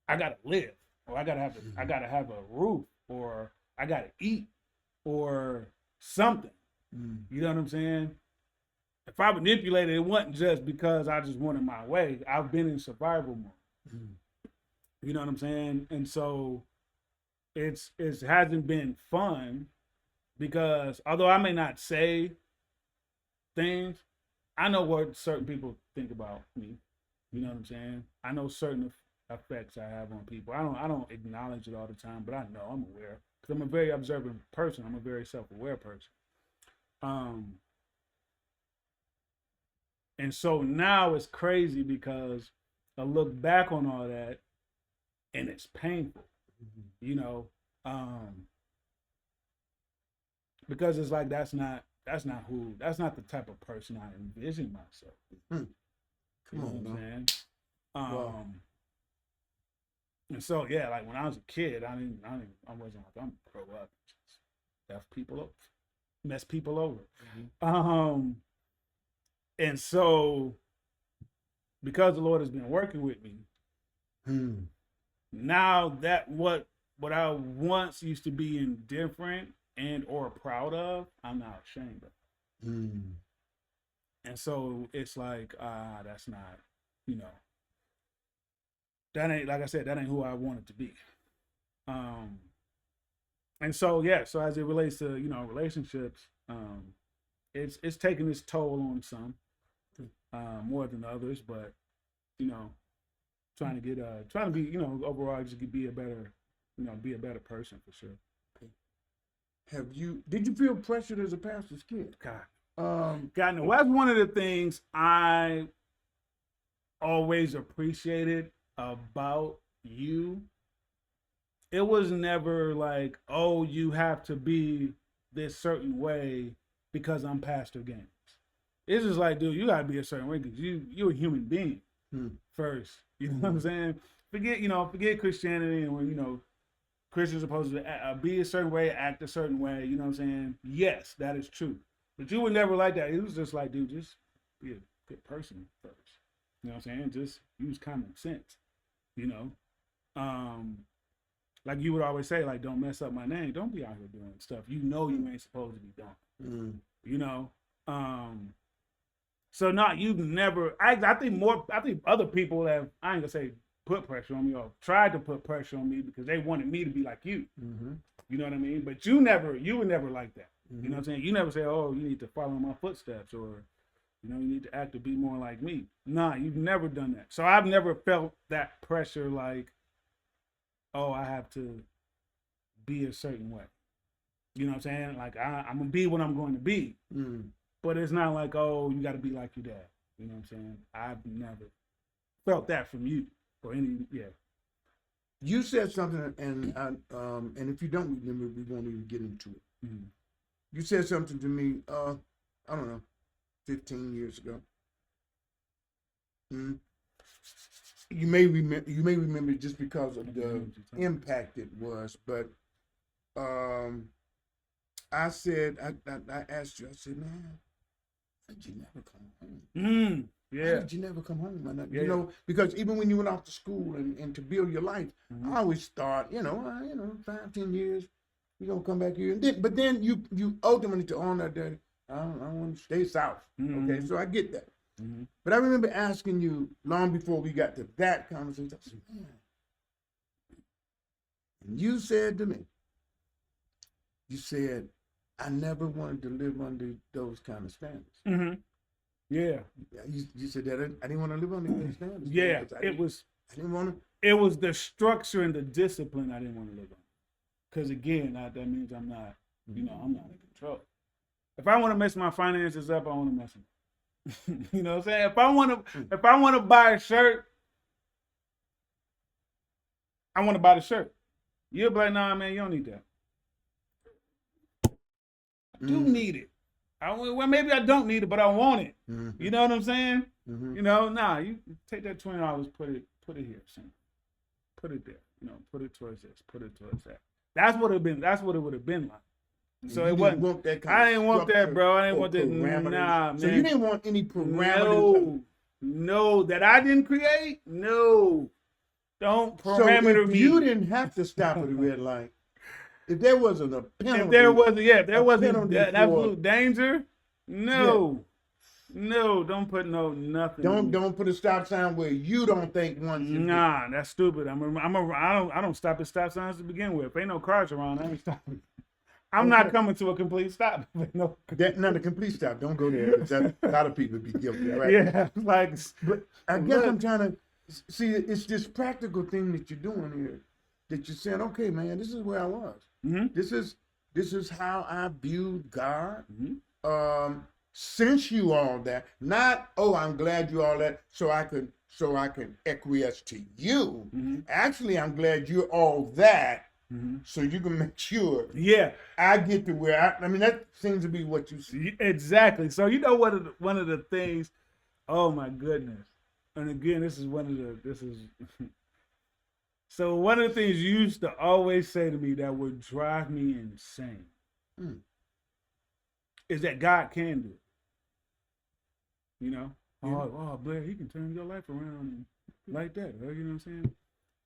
[SPEAKER 2] I gotta live, or I gotta have a roof, or I gotta eat, or something. You know what I'm saying? If I manipulated, it wasn't just because I just wanted my way. I've been in survival mode. You know what I'm saying? And so it hasn't been fun, because although I may not say things, I know what certain people think about me. You know what I'm saying? I know certain effects I have on people. I don't acknowledge it all the time, but I know, I'm aware, because I'm a very observant person. I'm a very self-aware person. And so now it's crazy because I look back on all that and it's painful, you know, because it's like that's not the type of person I envision myself.
[SPEAKER 1] Come on,
[SPEAKER 2] what I'm saying?
[SPEAKER 1] Wow.
[SPEAKER 2] And so yeah, like when I was a kid, I wasn't like, I'm gonna grow up and just F people up, mess people over. And so because the Lord has been working with me, now that what I once used to be indifferent and or proud of, I'm now ashamed of. And so it's like, that's not, you know, that ain't, like I said, that ain't who I wanted to be. And so, yeah, so as it relates to, you know, relationships, it's taking its toll on some, more than others, but, you know, trying to be, you know, overall just be a better person for sure.
[SPEAKER 1] Did you feel pressured as a pastor's kid?
[SPEAKER 2] God, no, that's one of the things I always appreciated about you. It was never like, oh, you have to be this certain way because I'm Pastor Gaines. It's just like, dude, you gotta be a certain way because you're a human being first. You know what I'm saying? Forget Christianity and when, you know, Christians are supposed to be a certain way, act a certain way. You know what I'm saying? Yes, that is true. But you were never like that. It was just like, dude, just be a good person first. You know what I'm saying? Just use common sense. You know, like you would always say, like, don't mess up my name. Don't be out here doing stuff you know you ain't supposed to be doing. You know, so not you've never. I think other people have. I ain't gonna say put pressure on me or tried to put pressure on me because they wanted me to be like you. You know what I mean? But you were never like that. You know what I'm saying? You never say, oh, you need to follow my footsteps or, you know, you need to act to be more like me. Nah, you've never done that. So I've never felt that pressure like, oh, I have to be a certain way. You know what I'm saying? Like, I'm going to be what I'm going to be. But it's not like, oh, you got to be like your dad. You know what I'm saying? I've never felt that from you or any, yeah.
[SPEAKER 1] You said something, and if you don't remember, we won't even get into it.
[SPEAKER 2] Mhm.
[SPEAKER 1] You said something to me, I don't know, 15 years ago. Mm. You may remember. You may remember it just because of the impact it was. But I said, I asked you. I said, man, why did you never come home? Why
[SPEAKER 2] Yeah.
[SPEAKER 1] did you never come home? Man?
[SPEAKER 2] Yeah.
[SPEAKER 1] You know, because even when you went off to school and to build your life, I always thought, 5, 10 years, you're gonna come back here, but then you ultimately to honor that I want to stay south. Okay, so I get that. But I remember asking you long before we got to that conversation. I said, man, and you said to me, you said, I never wanted to live under those kind of standards.
[SPEAKER 2] Yeah.
[SPEAKER 1] You said that I didn't want to live under those standards.
[SPEAKER 2] Yeah.
[SPEAKER 1] I didn't want to.
[SPEAKER 2] It was the structure and the discipline I didn't want to live on. Because again, that means I'm not, I'm not in control. If I want to mess my finances up, I want to mess them. You know what I'm saying? If I want to buy a shirt, I want to buy the shirt. You'll be like, nah, man, you don't need that. I do need it. Well, maybe I don't need it, but I want it. You know what I'm saying? You take that $20, put it here, son. Put it there. Put it towards this. Put it towards that. That's what it would have been like. So it wasn't. I didn't want that, bro. I didn't want that. Nah, man.
[SPEAKER 1] So you didn't want any parameters.
[SPEAKER 2] No, that I didn't create. No, don't parameter
[SPEAKER 1] so
[SPEAKER 2] me.
[SPEAKER 1] You didn't have to stop at a red light. If there wasn't a penalty,
[SPEAKER 2] if there wasn't absolute danger, no. No, don't put nothing.
[SPEAKER 1] Don't put a stop sign where you don't think one should.
[SPEAKER 2] Nah, that's stupid. I don't stop at stop signs to begin with. If ain't no cars around, I ain't stopping. I'm not coming to a complete stop.
[SPEAKER 1] Not a complete stop. Don't go there. A lot of people be guilty, right?
[SPEAKER 2] Yeah, but
[SPEAKER 1] I guess I'm trying to see. It's this practical thing that you're doing here. That you're saying, okay, man, this is where I was. This is how I viewed God. Since you all that, not I'm glad you all that, so I can acquiesce to you. Actually, I'm glad you're all that, so you can make sure.
[SPEAKER 2] Yeah,
[SPEAKER 1] I get to where I mean that seems to be what you see.
[SPEAKER 2] Exactly. So one of the things. Oh my goodness! And again, this is So one of the things you used to always say to me that would drive me insane is that God can do it. Oh, Blair, he can turn your life around like that. You know what I'm saying?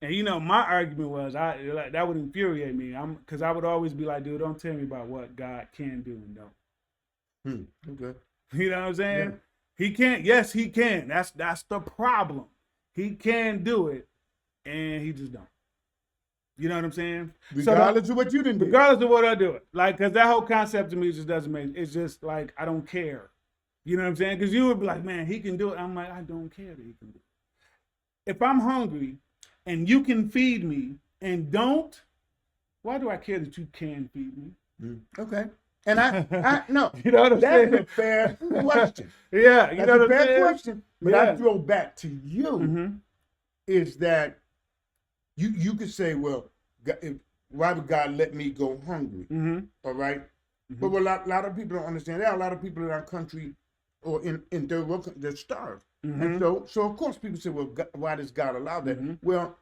[SPEAKER 2] And my argument was that would infuriate me. Because I would always be like, dude, don't tell me about what God can do and don't.
[SPEAKER 1] Okay.
[SPEAKER 2] You know what I'm saying?
[SPEAKER 1] Yeah.
[SPEAKER 2] He can't. Yes, he can. That's the problem. He can do it, and he just don't. You know what I'm saying?
[SPEAKER 1] Regardless of what you didn't do.
[SPEAKER 2] Regardless of what I do. Because that whole concept to me just doesn't make. It's just like I don't care. You know what I'm saying? Because you would be like, man, he can do it. I'm like, I don't care that he can do it. If I'm hungry and you can feed me and don't, why do I care that you can feed me?
[SPEAKER 1] Okay. And I no,
[SPEAKER 2] you know what I'm saying?
[SPEAKER 1] That's a fair question.
[SPEAKER 2] Yeah,
[SPEAKER 1] that's a fair question. But I throw back to you is that you could say, well, why would God let me go hungry? All right. But what a lot of people don't understand, there are a lot of people in our country or in third world countries that starve. And so of course people say, well, God, why does God allow that? Well,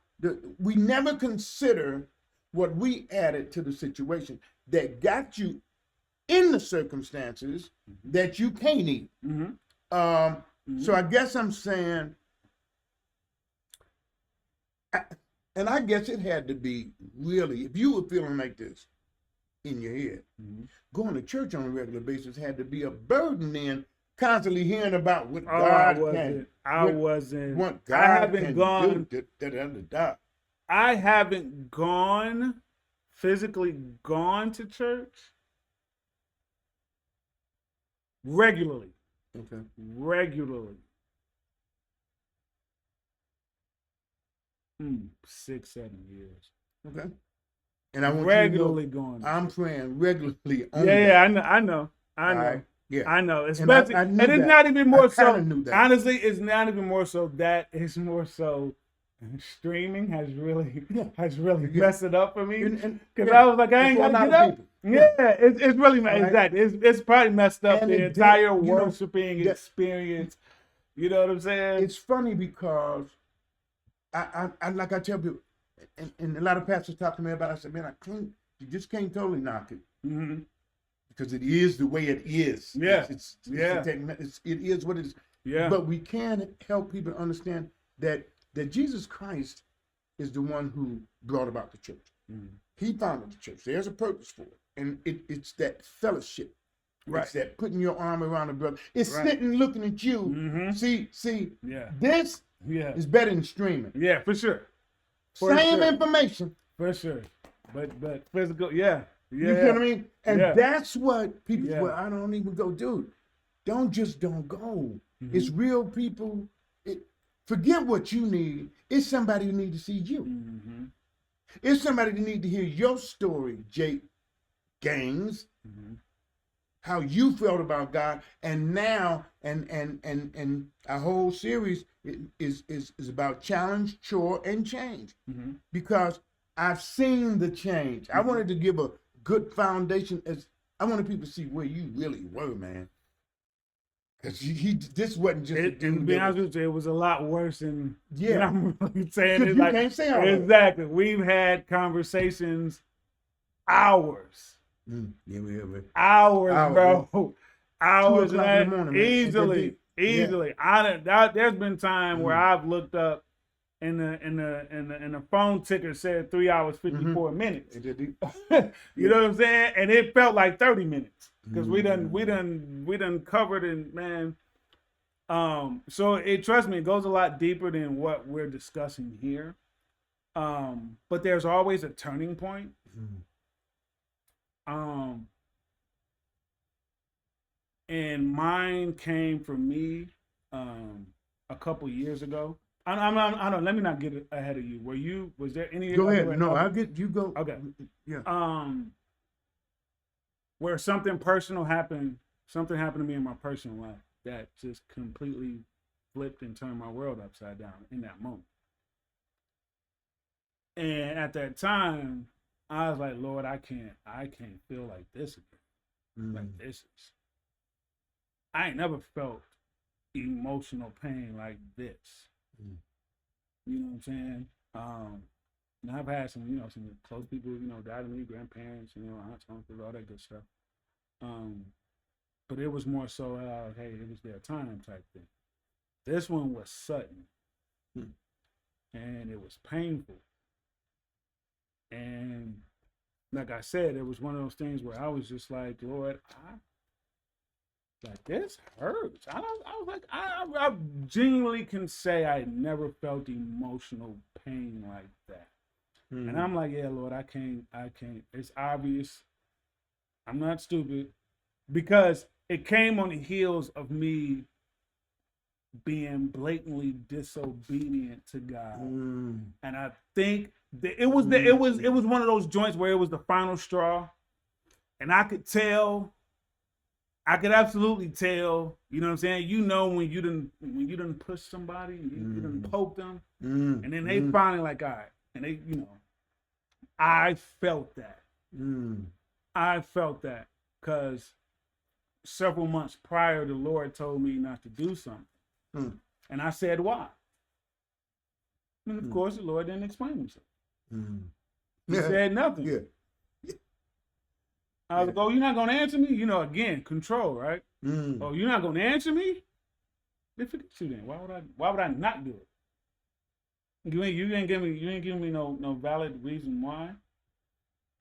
[SPEAKER 1] we never consider what we added to the situation that got you in the circumstances that you can't eat. So I guess I'm saying, and I guess it had to be really, if you were feeling like this in your head, going to church on a regular basis had to be a burden then, constantly hearing about what God can.
[SPEAKER 2] I haven't physically gone to church regularly.
[SPEAKER 1] Okay.
[SPEAKER 2] Regularly. 6, 7 years.
[SPEAKER 1] Okay. And I want
[SPEAKER 2] regularly
[SPEAKER 1] you to know,
[SPEAKER 2] going.
[SPEAKER 1] I'm praying regularly.
[SPEAKER 2] I know.
[SPEAKER 1] Right. Yeah.
[SPEAKER 2] I know. Especially, and it's not even more so. Honestly, it's not even more so that. It's more so streaming has really messed it up for me,
[SPEAKER 1] And
[SPEAKER 2] because I was like, I
[SPEAKER 1] and
[SPEAKER 2] ain't
[SPEAKER 1] for a
[SPEAKER 2] gotta
[SPEAKER 1] lot
[SPEAKER 2] get
[SPEAKER 1] of
[SPEAKER 2] up.
[SPEAKER 1] people.
[SPEAKER 2] Yeah, it's really
[SPEAKER 1] Right.
[SPEAKER 2] exactly. It's probably messed up
[SPEAKER 1] And
[SPEAKER 2] the
[SPEAKER 1] it did,
[SPEAKER 2] entire
[SPEAKER 1] you know,
[SPEAKER 2] worshiping
[SPEAKER 1] that
[SPEAKER 2] experience. You know what I'm saying?
[SPEAKER 1] it's funny because I like I tell people, and a lot of pastors talk to me about it. I said, man, you just can't totally knock it
[SPEAKER 2] Mm-hmm.
[SPEAKER 1] because it is the way it is.
[SPEAKER 2] Yeah.
[SPEAKER 1] It is what it is.
[SPEAKER 2] Yeah.
[SPEAKER 1] But we can help people understand that Jesus Christ is the one who brought about the church.
[SPEAKER 2] Mm-hmm.
[SPEAKER 1] He founded the church. There's a purpose for it, and it's that fellowship.
[SPEAKER 2] Right.
[SPEAKER 1] It's that putting your arm around a brother. It's
[SPEAKER 2] Right.
[SPEAKER 1] sitting looking at you.
[SPEAKER 2] Mm-hmm.
[SPEAKER 1] See.
[SPEAKER 2] Yeah.
[SPEAKER 1] This
[SPEAKER 2] Yeah.
[SPEAKER 1] is better than streaming.
[SPEAKER 2] Yeah, for sure. For
[SPEAKER 1] Same
[SPEAKER 2] sure.
[SPEAKER 1] information.
[SPEAKER 2] For sure. But physical, yeah. Yeah.
[SPEAKER 1] You know what I mean? And
[SPEAKER 2] Yeah.
[SPEAKER 1] that's what people
[SPEAKER 2] Yeah.
[SPEAKER 1] well, I don't even go, dude. Don't go.
[SPEAKER 2] Mm-hmm.
[SPEAKER 1] It's real people. Forget what you need. It's somebody who need to see you.
[SPEAKER 2] Mm-hmm.
[SPEAKER 1] It's somebody that need to hear your story, Jake Gaines.
[SPEAKER 2] Mm-hmm.
[SPEAKER 1] How you felt about God, and now and our whole series is about challenge, chore, and change.
[SPEAKER 2] Mm-hmm.
[SPEAKER 1] Because I've seen the change. I wanted to give a good foundation. As I wanted people to see where you really were, man. Because this wasn't just a
[SPEAKER 2] To
[SPEAKER 1] dude.
[SPEAKER 2] be honest with you, it was a lot worse than
[SPEAKER 1] Yeah.
[SPEAKER 2] I'm really saying.
[SPEAKER 1] Because
[SPEAKER 2] It's
[SPEAKER 1] you
[SPEAKER 2] like,
[SPEAKER 1] can't say all that.
[SPEAKER 2] exactly. We've had conversations, hours,
[SPEAKER 1] Yeah, we have it.
[SPEAKER 2] hours, bro,
[SPEAKER 1] 2
[SPEAKER 2] hours,
[SPEAKER 1] o'clock in the morning, man.
[SPEAKER 2] easily.
[SPEAKER 1] Yeah.
[SPEAKER 2] There's been time where I've looked up and the phone ticker said 3 hours 54 minutes. You know what I'm saying? And it felt like 30 minutes because we done covered it, man. So trust me, it goes a lot deeper than what we're discussing here. But there's always a turning point. And mine came for me a couple years ago. I don't. Let me not get ahead of you. Was there any?
[SPEAKER 1] Go ahead. No, I'll get you. Go.
[SPEAKER 2] Okay.
[SPEAKER 1] Yeah.
[SPEAKER 2] Where something personal happened. Something happened to me in my personal life that just completely flipped and turned my world upside down in that moment. And at that time, I was like, Lord, I can't feel like this again. Like this is. I ain't never felt emotional pain like this. You know what I'm saying? And I've had some close people, died of me, grandparents, aunts, uncles, all that good stuff. But it was more so, hey, it was their time type thing. This one was sudden. And it was painful. And like I said, it was one of those things where I was just like, Lord, like this hurts. I genuinely can say I never felt emotional pain like that. And I'm like, yeah, Lord, I can't. It's obvious. I'm not stupid, because it came on the heels of me being blatantly disobedient to God. And I think that it was one of those joints where it was the final straw, and I could absolutely tell, you know what I'm saying? When you done push somebody, you done poke them, and then they finally like, all right, and they, I felt that. I felt that because several months prior, the Lord told me not to do something, and I said, why? And of course, the Lord didn't explain himself. He said nothing.
[SPEAKER 1] Yeah.
[SPEAKER 2] I was like, oh, you're not going to answer me? Again, control, right? Oh, you're not going to answer me? Then forget you then. Why would I not do it? You ain't giving me no valid reason why.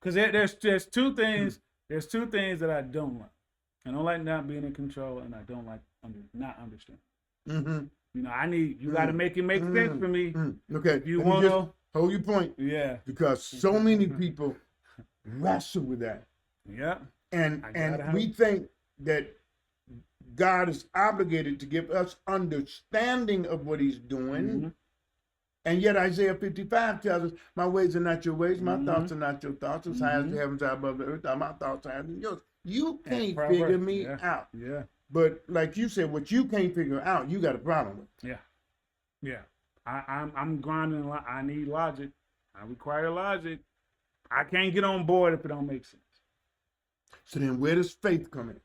[SPEAKER 2] Because there's two things. There's two things that I don't like. I don't like not being in control, and I don't like not understanding. I need you got to make it make sense for me.
[SPEAKER 1] Okay.
[SPEAKER 2] If you want to
[SPEAKER 1] hold your point.
[SPEAKER 2] Yeah.
[SPEAKER 1] Because so many people wrestle with that.
[SPEAKER 2] Yeah.
[SPEAKER 1] And we think that God is obligated to give us understanding of what he's doing. And yet Isaiah 55 tells us, my ways are not your ways, my thoughts are not your thoughts. As high as the heavens are above the earth, are my thoughts higher than yours. You can't figure me out.
[SPEAKER 2] Yeah.
[SPEAKER 1] But like you said, what you can't figure out, you got a problem with.
[SPEAKER 2] Yeah. I'm grinding. I need logic. I require logic. I can't get on board if it don't make sense.
[SPEAKER 1] So then where does faith come in?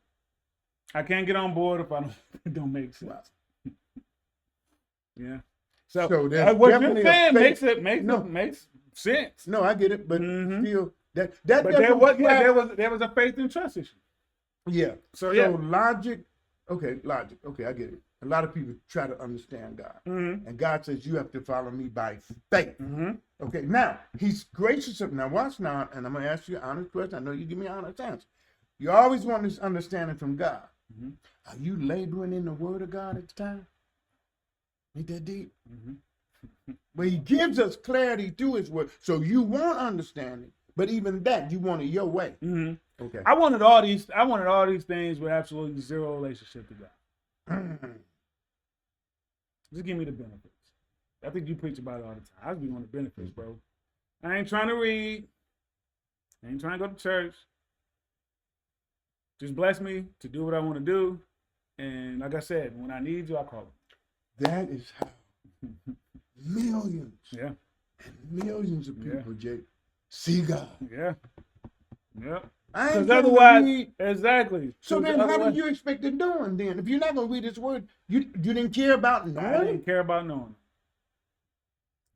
[SPEAKER 2] I can't get on board if it don't make sense.
[SPEAKER 1] Wow.
[SPEAKER 2] Yeah. So
[SPEAKER 1] there's
[SPEAKER 2] what you're
[SPEAKER 1] definitely a
[SPEAKER 2] saying
[SPEAKER 1] faith-
[SPEAKER 2] makes sense.
[SPEAKER 1] No, I get it, but
[SPEAKER 2] Mhm.
[SPEAKER 1] still that
[SPEAKER 2] But
[SPEAKER 1] doesn't
[SPEAKER 2] there was a faith and trust issue.
[SPEAKER 1] yeah.
[SPEAKER 2] So, yeah.
[SPEAKER 1] Logic. Okay, I get it. A lot of people try to understand God, and God says you have to follow me by faith. Okay, now He's gracious. Now watch now, and I'm gonna ask you an honest question. I know you give me an honest answer. You always want this understanding from God. Are you laboring in the Word of God at the time? Ain't that deep? But He gives us clarity through His Word, so you want understanding. But even that, you want it your way. Okay.
[SPEAKER 2] I wanted all these things with absolutely zero relationship to God. Just give me the benefits. I think you preach about it all the time. I just be wanting the benefits, bro. I ain't trying to read. I ain't trying to go to church. Just bless me to do what I want to do. And like I said, when I need you, I call you.
[SPEAKER 1] That is how millions
[SPEAKER 2] Yeah.
[SPEAKER 1] and millions of
[SPEAKER 2] Yeah.
[SPEAKER 1] people, Jake, see God.
[SPEAKER 2] Yeah. Yep.
[SPEAKER 1] I
[SPEAKER 2] Because
[SPEAKER 1] ain't gonna
[SPEAKER 2] otherwise,
[SPEAKER 1] read.
[SPEAKER 2] exactly.
[SPEAKER 1] So
[SPEAKER 2] 'Cause
[SPEAKER 1] then, how
[SPEAKER 2] otherwise-
[SPEAKER 1] do you expect it doing then? If you're not gonna read His Word, you didn't care about
[SPEAKER 2] I
[SPEAKER 1] knowing
[SPEAKER 2] didn't
[SPEAKER 1] it?
[SPEAKER 2] care about knowing.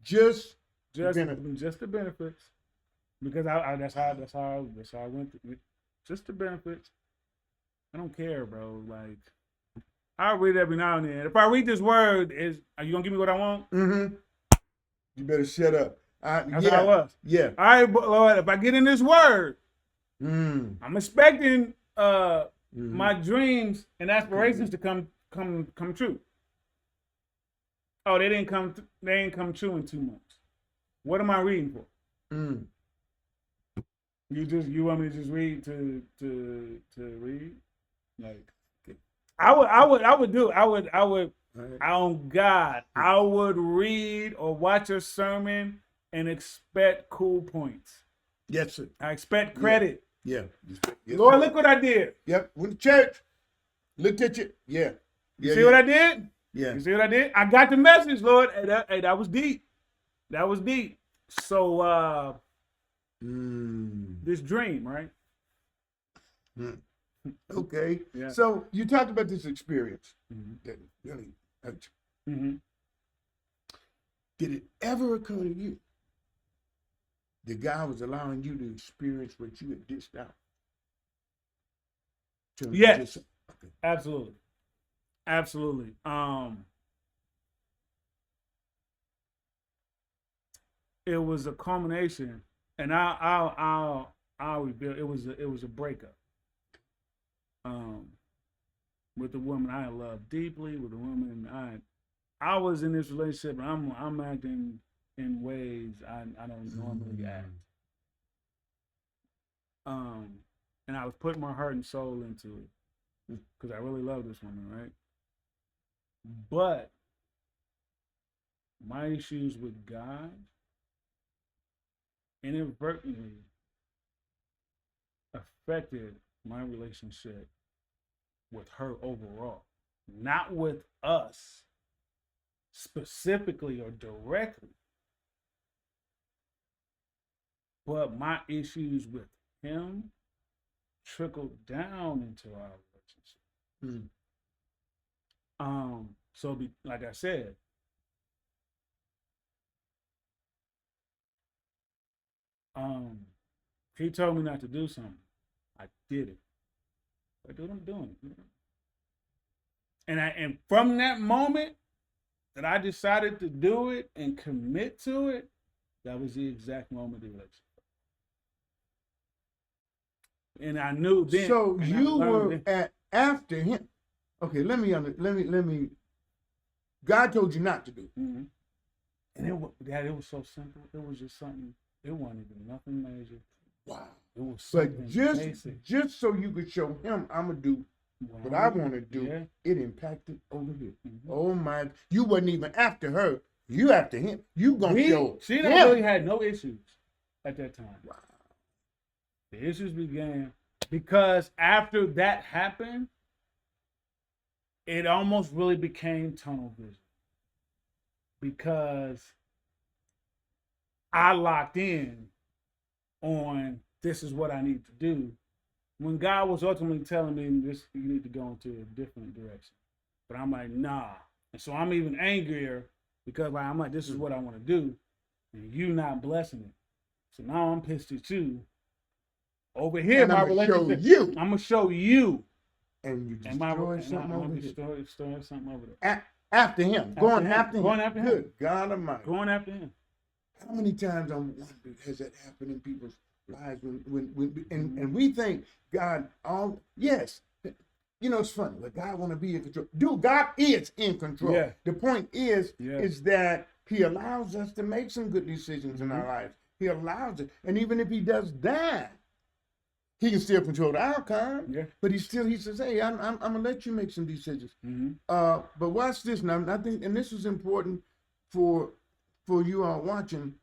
[SPEAKER 1] Just
[SPEAKER 2] Just just the benefits. Because that's how I went through it. Just the benefits. I don't care, bro. Like, I'll read it every now and then. If I read this word, are you gonna give me what I want?
[SPEAKER 1] You better shut up.
[SPEAKER 2] That's how I was.
[SPEAKER 1] Yeah.
[SPEAKER 2] All right, but Lord, if I get in this word,
[SPEAKER 1] Mm.
[SPEAKER 2] I'm expecting my dreams and aspirations to come true. Oh, they didn't come true in 2 months. What am I reading for?
[SPEAKER 1] Mm.
[SPEAKER 2] You want me to just read to read? Like, I would on God, I would read or watch a sermon and expect cool points.
[SPEAKER 1] Yes, sir.
[SPEAKER 2] I expect credit.
[SPEAKER 1] Yeah. Yes,
[SPEAKER 2] Lord,
[SPEAKER 1] sir.
[SPEAKER 2] look what I did.
[SPEAKER 1] Yep. Went to church. Looked at you. Yeah.
[SPEAKER 2] You see what I did?
[SPEAKER 1] Yeah.
[SPEAKER 2] You see what I did? I got the message, Lord. Hey, that was deep. That was deep. So this dream, right?
[SPEAKER 1] Okay.
[SPEAKER 2] Yeah.
[SPEAKER 1] So you talked about this experience that really hurt you. Did it ever occur to you that God was allowing you to experience what you had dished out?
[SPEAKER 2] Yes.
[SPEAKER 1] Okay.
[SPEAKER 2] Absolutely. Absolutely. It was a culmination, and I'll reveal it was a breakup. With a woman I love deeply, with a woman I was in this relationship, and I'm acting in ways I don't normally act. And I was putting my heart and soul into it because I really love this woman, right? But my issues with God inadvertently affected my relationship with her overall, not with us specifically or directly, but my issues with him trickled down into our relationship. So like I said, he told me not to do something. I did it. I do what I'm doing. And from that moment that I decided to do it and commit to it, that was the exact moment of the relationship. And I knew then.
[SPEAKER 1] So you were after him. Okay, let me. God told you not to do it.
[SPEAKER 2] And it was so simple. It was just something. It wasn't even nothing major.
[SPEAKER 1] Wow.
[SPEAKER 2] It was something
[SPEAKER 1] But
[SPEAKER 2] basic.
[SPEAKER 1] just so you could show him, I'm gonna do what I want to do.
[SPEAKER 2] Yeah.
[SPEAKER 1] It impacted over here. Oh my! You wasn't even after her. You after him. You gonna show
[SPEAKER 2] She
[SPEAKER 1] him.
[SPEAKER 2] really had no issues at that time.
[SPEAKER 1] Wow.
[SPEAKER 2] The issues began because after that happened, it almost really became tunnel vision. because I locked in on this is what I need to do. When God was ultimately telling me this, you need to go into a different direction. But I'm like, nah. And so I'm even angrier because like I'm like, this is what I want to do, and you not blessing it. So now I'm pissed at you. Over here,
[SPEAKER 1] And
[SPEAKER 2] my
[SPEAKER 1] I'm gonna show
[SPEAKER 2] relationship.
[SPEAKER 1] you.
[SPEAKER 2] I'm gonna show you.
[SPEAKER 1] And you
[SPEAKER 2] And my
[SPEAKER 1] destroy
[SPEAKER 2] and
[SPEAKER 1] something
[SPEAKER 2] I'm
[SPEAKER 1] over
[SPEAKER 2] gonna
[SPEAKER 1] here.
[SPEAKER 2] destroy something over there.
[SPEAKER 1] After him. Going after him.
[SPEAKER 2] Going after him.
[SPEAKER 1] Good God Almighty.
[SPEAKER 2] Going after him.
[SPEAKER 1] How many times I wondered has that happened in people's lives and we think God yes. You know, it's funny, but God want to be in control. Dude, God is in control.
[SPEAKER 2] Yeah.
[SPEAKER 1] The point is
[SPEAKER 2] Yeah.
[SPEAKER 1] that he allows us to make some good decisions in our lives. He allows it. And even if he does that, he can still control the outcome.
[SPEAKER 2] Yeah.
[SPEAKER 1] But he says, hey, I'm gonna let you make some decisions. But watch this now. I think, and this is important for you all watching,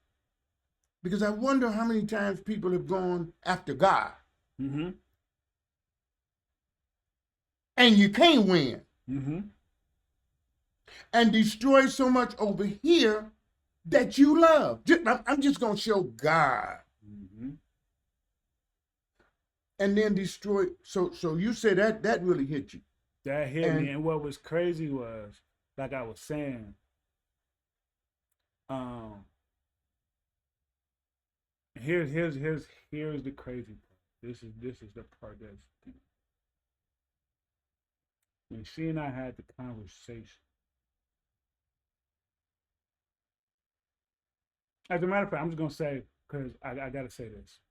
[SPEAKER 1] because I wonder how many times people have gone after God. And you can't win. And destroy so much over here that you love. I'm just going to show God. And then destroy. So you say that really hit you.
[SPEAKER 2] That hit me. And what was crazy was, like I was saying, here's the crazy part. This is the part that's when she and I had the conversation. As a matter of fact, I'm just gonna say, because I gotta say this.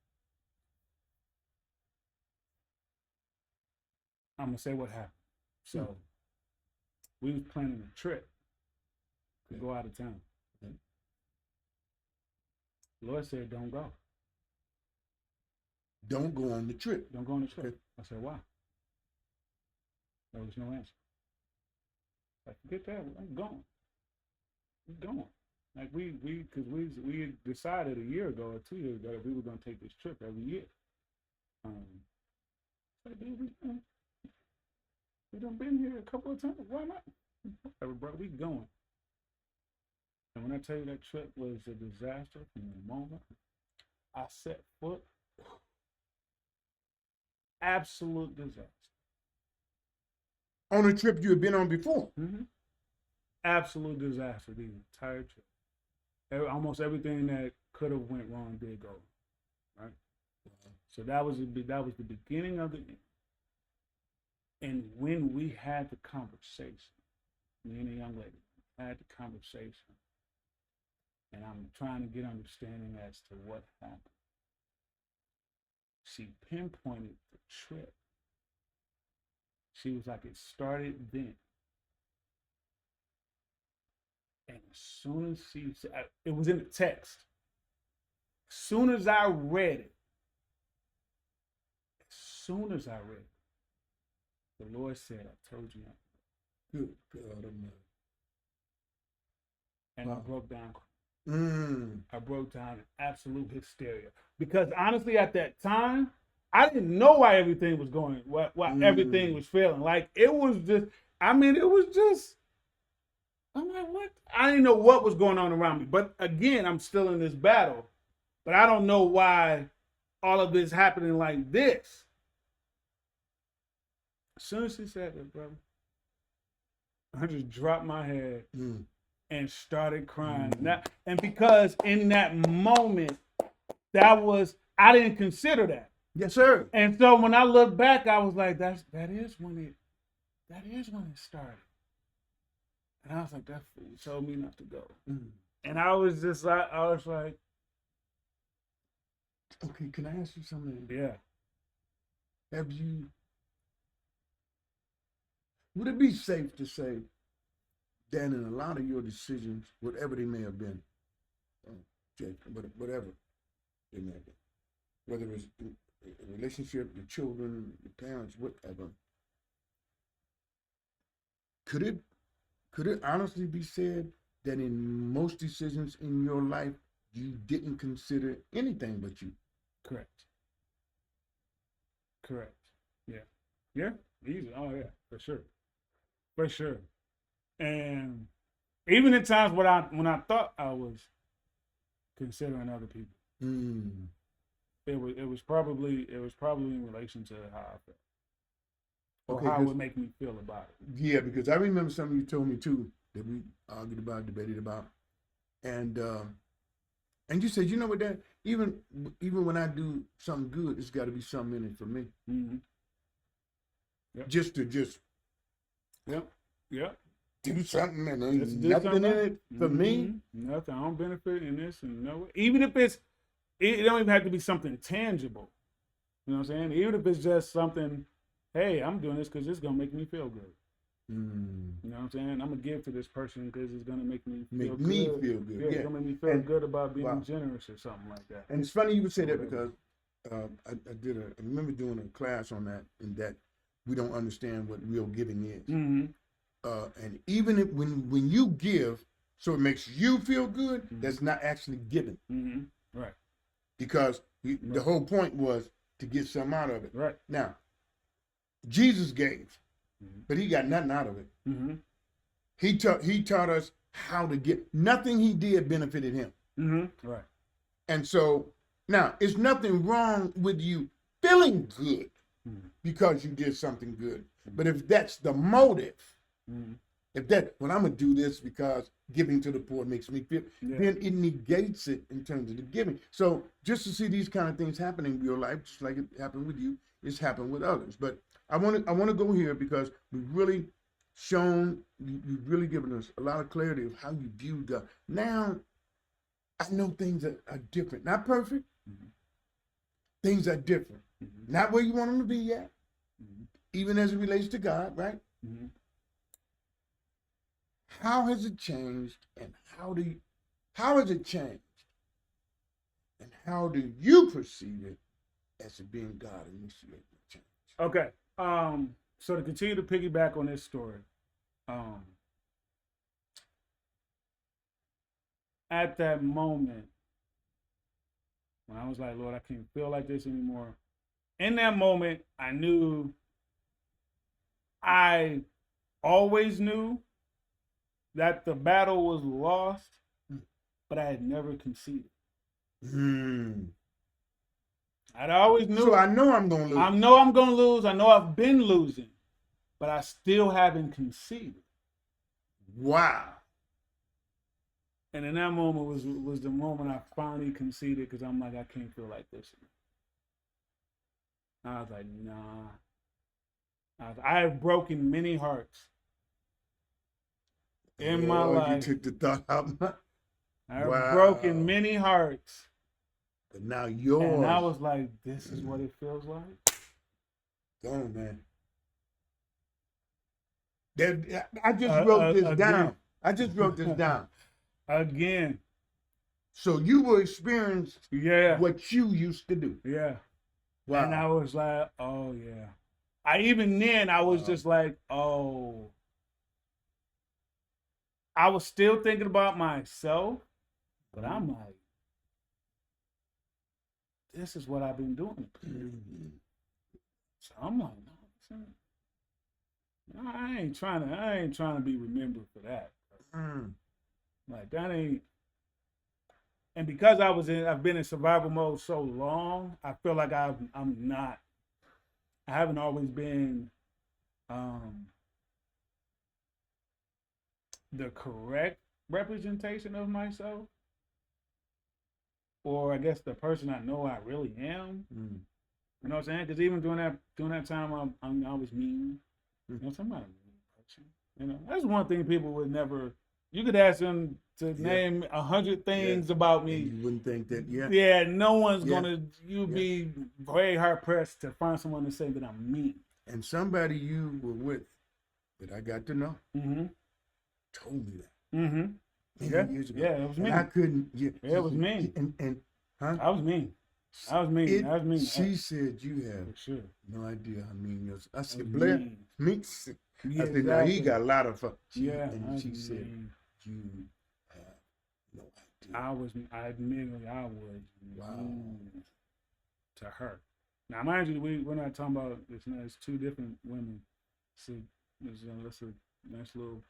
[SPEAKER 2] I'm gonna say what happened. So we was planning a trip to go out of town. The Lord said, don't go.
[SPEAKER 1] Don't go on the trip.
[SPEAKER 2] Don't go on the trip. I said, why? There was no answer. Like, forget that. I'm going. We're going. Like because we had decided a year ago or 2 years ago that we were gonna take this trip every year. Like, dude, we done been here a couple of times. Why not? Whatever, bro. We going. And when I tell you that trip was a disaster from the moment I set foot, absolute disaster.
[SPEAKER 1] On a trip you had been on before.
[SPEAKER 2] Absolute disaster the entire trip. Almost everything that could have went wrong did go right. So that was the beginning of the end. And when we had the conversation, me and the young lady had the conversation, and I'm trying to get understanding as to what happened. She pinpointed the trip. She was like, it started then. And as soon as she said, it was in the text. As soon as I read it, the Lord said, I told you.
[SPEAKER 1] Good God Almighty.
[SPEAKER 2] And I broke down. I broke down in absolute hysteria. Because honestly, at that time, I didn't know why everything was going, why everything was failing. Like, it was just, I'm like, what? I didn't know what was going on around me. But again, I'm still in this battle. But I don't know why all of this happening like this. As soon as she said that, brother, I just dropped my head and started crying. And because in that moment, I didn't consider that.
[SPEAKER 1] Yes, sir.
[SPEAKER 2] And so when I look back, I was like, that is when it started. And I was like, that fool told me not to go. And I was like,
[SPEAKER 1] okay, can I ask you something?
[SPEAKER 2] Yeah.
[SPEAKER 1] Would it be safe to say that in a lot of your decisions, whatever they may have been, whatever they may have been, whether it's a relationship, your children, your parents, whatever, could it honestly be said that in most decisions in your life, you didn't consider anything but you?
[SPEAKER 2] Correct. Yeah. Yeah? Easy. Oh, yeah. For sure. And Even in times when I thought I was considering other people,
[SPEAKER 1] Mm.
[SPEAKER 2] it was probably in relation to how I felt or
[SPEAKER 1] Okay,
[SPEAKER 2] how it
[SPEAKER 1] because
[SPEAKER 2] would make me feel about it.
[SPEAKER 1] yeah, because I remember something you told me too that we argued about, debated about, and you said, you know what, that even when I do something good, it's got to be something in it for me.
[SPEAKER 2] Mm-hmm. Yep.
[SPEAKER 1] Just to
[SPEAKER 2] Yep. Yep.
[SPEAKER 1] do something and ain't
[SPEAKER 2] Just do
[SPEAKER 1] nothing in
[SPEAKER 2] something.
[SPEAKER 1] it for me.
[SPEAKER 2] Nothing. I don't benefit in this and no. Even if it don't even have to be something tangible. You know what I'm saying? Even if it's just something, hey, I'm doing this because it's gonna make me feel good.
[SPEAKER 1] Mm.
[SPEAKER 2] You know what I'm saying? I'm gonna give to this person because it's gonna make me feel
[SPEAKER 1] good.
[SPEAKER 2] Yeah,
[SPEAKER 1] Yeah,
[SPEAKER 2] it's gonna make me feel good about being generous or something like that.
[SPEAKER 1] And it's funny you would say that because I remember doing a class on that, and that we don't understand what real giving is.
[SPEAKER 2] Mm-hmm.
[SPEAKER 1] And even if, when you give, so it makes you feel good, that's not actually giving.
[SPEAKER 2] Mm-hmm. Right.
[SPEAKER 1] Because the whole point was to get something out of it.
[SPEAKER 2] Right.
[SPEAKER 1] Now, Jesus gave, but he got nothing out of it.
[SPEAKER 2] Mm-hmm.
[SPEAKER 1] He taught us how to get. Nothing he did benefited him.
[SPEAKER 2] Mm-hmm. Right.
[SPEAKER 1] And so now, it's nothing wrong with you feeling good because you did something good. But if that's the motive, if that, well, I'm gonna do this because giving to the poor makes me feel, then it negates it in terms of the giving. So just to see these kind of things happening in your life, just like it happened with you, it's happened with others. But I want to go here because we've really shown, you've really given us a lot of clarity of how you view God. Now I know things are different, not perfect. Things are different, not where you want them to be yet, even as it relates to God, right? How has it changed, and how has it changed, and how do you perceive it as it being God initiated change?
[SPEAKER 2] Okay. So to continue to piggyback on this story, at that moment when I was like, Lord, I can't feel like this anymore. In that moment, I always knew that the battle was lost, but I had never conceded. I always knew.
[SPEAKER 1] So I know I'm going to lose.
[SPEAKER 2] I know I'm going to lose. I know I've been losing, but I still haven't conceded.
[SPEAKER 1] Wow.
[SPEAKER 2] And in that moment was the moment I finally conceded, because I'm like, I can't feel like this anymore. I was like, nah. I have broken many hearts in my life.
[SPEAKER 1] You took the thought out.
[SPEAKER 2] I have broken many hearts.
[SPEAKER 1] But now yours.
[SPEAKER 2] And I was like, this is what it feels like.
[SPEAKER 1] Go on, man. I just wrote this down. I just wrote this down.
[SPEAKER 2] Again.
[SPEAKER 1] So you will experience what you used to do.
[SPEAKER 2] Yeah.
[SPEAKER 1] Wow.
[SPEAKER 2] And I was like, oh yeah. I was just like, oh. I was still thinking about myself, but I'm like, this is what I've been doing. So I'm like, no, I ain't trying to be remembered for that. Like that ain't. And because I've been in survival mode so long, I feel like I haven't always been the correct representation of myself, or I guess the person I know I really am. You know what I'm saying? Because even during that time, I was mean. You know, I'm not a mean person. You know, that's one thing people would never. You could ask them to name 100 things about me.
[SPEAKER 1] And you wouldn't think that,
[SPEAKER 2] Yeah, no one's gonna. You'd be very hard pressed to find someone to say that I'm mean.
[SPEAKER 1] And somebody you were with, that I got to know, told me that. Many years ago.
[SPEAKER 2] Yeah, it was me.
[SPEAKER 1] And I couldn't.
[SPEAKER 2] It was me.
[SPEAKER 1] And
[SPEAKER 2] I was mean. I was mean.
[SPEAKER 1] She said you have
[SPEAKER 2] sure.
[SPEAKER 1] no idea how mean yours. I said, Blair, me. I said, now
[SPEAKER 2] exactly.
[SPEAKER 1] he got a lot of fun.
[SPEAKER 2] And
[SPEAKER 1] she said, you have no idea.
[SPEAKER 2] Admittedly, I was mean to her. Now, mind you, we're not talking about this. It's two different women. So that's a nice little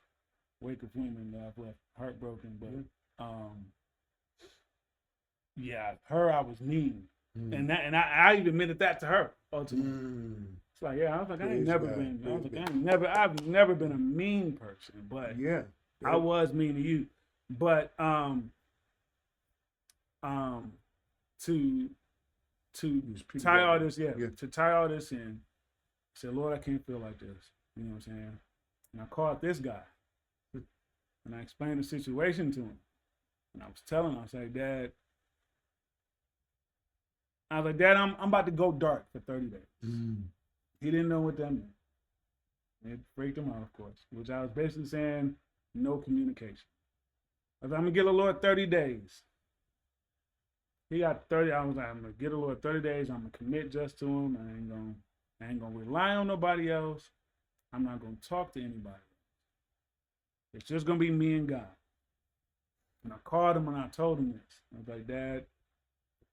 [SPEAKER 2] wake of women that I've left heartbroken, but yeah, her I was mean, and I even admitted that to her ultimately. It's like, yeah, I was like, I've never been a mean person, but I was mean to you. But to tie all this, to tie all this in, I said, Lord, I can't feel like this. You know what I'm saying? And I called this guy, and I explained the situation to him, and I was telling him, I was like, Dad, I'm about to go dark for 30 days. He didn't know what that meant. It freaked him out, of course, which I was basically saying, no communication. I was like, I'm going to give the Lord 30 days. He got 30. I was like, I'm going to give the Lord 30 days. I'm going to commit just to him. I ain't going to rely on nobody else. I'm not going to talk to anybody. It's just going to be me and God. And I called him and I told him this. I was like, Dad,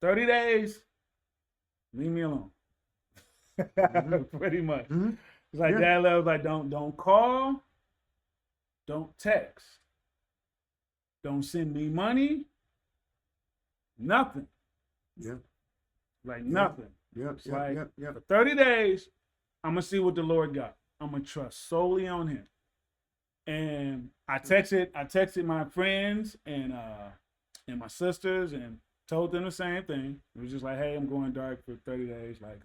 [SPEAKER 2] 30 days, leave me alone. Pretty much. It's like, Dad, I was like, don't call, don't text, don't send me money, nothing. Like nothing. For 30 days, I'm gonna see what the Lord got. I'm gonna trust solely on Him. And I texted my friends and my sisters and told them the same thing. It was just like, hey, I'm going dark for 30 days. Like,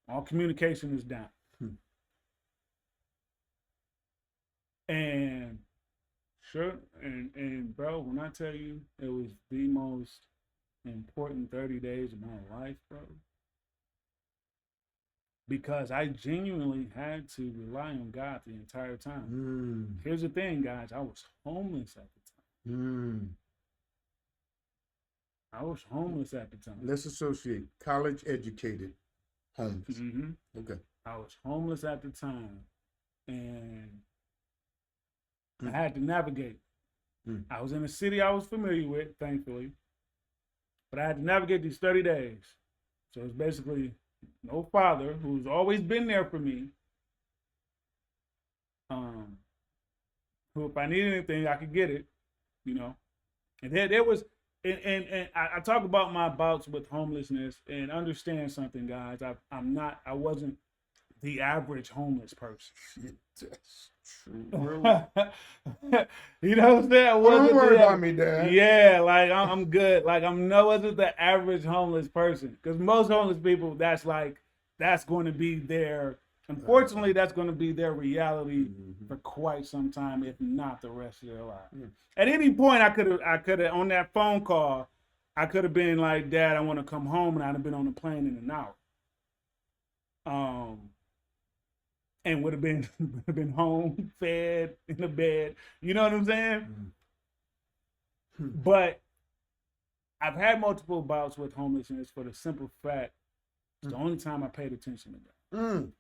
[SPEAKER 2] all communication is down. And sure, and bro, when I tell you it was the most important 30 days of my life, bro, because I genuinely had to rely on God the entire time. Here's the thing, guys, I was homeless at the time. I was homeless at the time.
[SPEAKER 1] Let's associate college educated homeless. Okay.
[SPEAKER 2] I was homeless at the time, and I had to navigate. I was in a city I was familiar with, thankfully, but I had to navigate these 30 days. So it's basically no father who's always been there for me. Who, if I need anything, I could get it, you know. And there was, and I talk about my bouts with homelessness, and understand something, guys. I wasn't the average homeless person.
[SPEAKER 1] That's true.
[SPEAKER 2] You know what I'm saying?
[SPEAKER 1] Don't worry about me, Dad.
[SPEAKER 2] Yeah, like I'm good. Like wasn't the average homeless person, because most homeless people, that's going to be their. Unfortunately, that's going to be their reality for quite some time, if not the rest of their life. At any point, I could have on that phone call, I could have been like, Dad, I want to come home, and I'd have been on the plane in an hour. And would have been home, fed, in the bed. You know what I'm saying? But I've had multiple bouts with homelessness for the simple fact it's the only time I paid attention to God.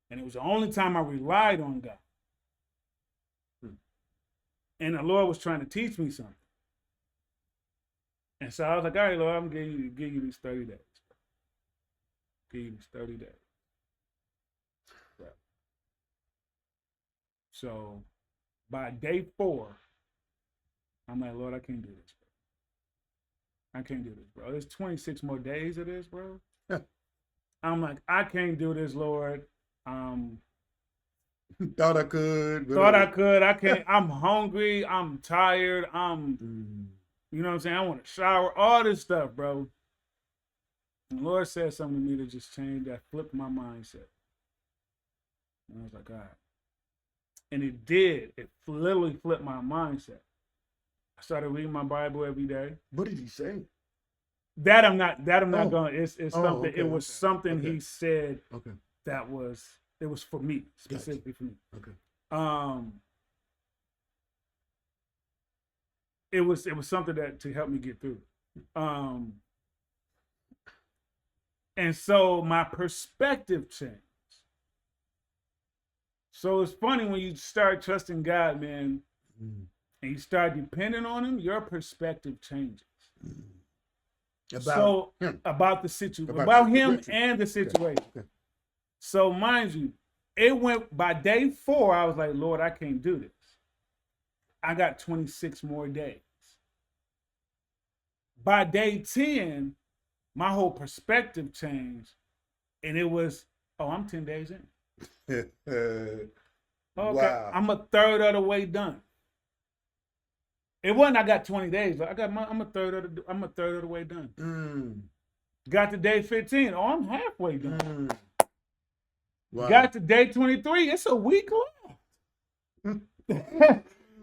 [SPEAKER 2] And it was the only time I relied on God. And the Lord was trying to teach me something. And so I was like, all right, Lord, I'm going to give you these 30 days. Give you these 30 days. So by day 4, I'm like, Lord, I can't do this, bro. I can't do this, bro. There's 26 more days of this, bro. I'm like, I can't do this, Lord.
[SPEAKER 1] Thought I could.
[SPEAKER 2] I can't. I'm hungry. I'm tired. You know what I'm saying? I want to shower. All this stuff, bro. And the Lord said something to me that just changed, that flipped my mindset. And I was like, all right. And it did. It literally flipped my mindset. I started reading my Bible every day.
[SPEAKER 1] What did he say?
[SPEAKER 2] That I'm not going. It's something. Okay, it was something he said.
[SPEAKER 1] Okay.
[SPEAKER 2] It was for me, specifically for me.
[SPEAKER 1] Okay.
[SPEAKER 2] It was something that to help me get through. And so my perspective changed. So it's funny when you start trusting God, man, and you start depending on Him, your perspective changes. About the situation, about Him and the situation. Okay. So mind you, It went by day 4. I was like, Lord, I can't do this. I got 26 more days. By day 10, my whole perspective changed, and it was, oh, I'm 10 days in. Okay,
[SPEAKER 1] Wow.
[SPEAKER 2] I'm a third of the way done. It wasn't I got 20 days. I'm a third of the way done. Got to day 15. Oh, I'm halfway done.
[SPEAKER 1] Wow.
[SPEAKER 2] Got to day 23. It's a week left.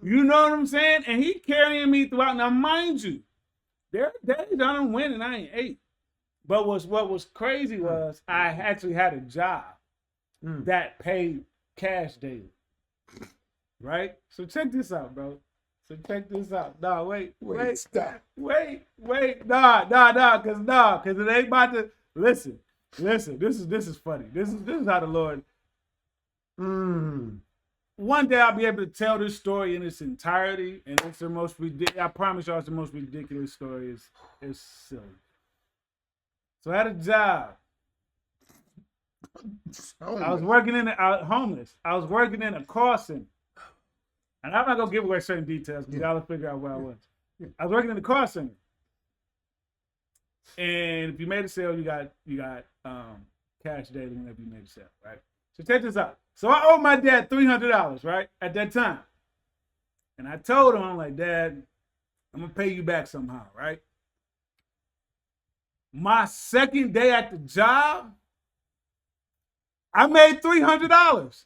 [SPEAKER 2] You know what I'm saying? And he carrying me throughout. Now, mind you, there are days I don't win and I ain't ate. But what was crazy was I actually had a job that paid cash daily. Right? So check this out, bro. Nah, wait.
[SPEAKER 1] Stop.
[SPEAKER 2] Wait. Nah, cause it ain't about to listen. This is funny. This is how the Lord. One day I'll be able to tell this story in its entirety, and it's the most ridiculous. I promise y'all, it's the most ridiculous story. It's silly. So I had a job. I was working homeless. I was working in a car center. And I'm not gonna give away certain details because y'all will figure out where I was. I was working in the car center. And if you made a sale, you got cash daily whenever you made a sale, right? So check this out. So I owed my dad $300, right? At that time. And I told him, I'm like, Dad, I'm gonna pay you back somehow, right? My second day at the job, I made $300.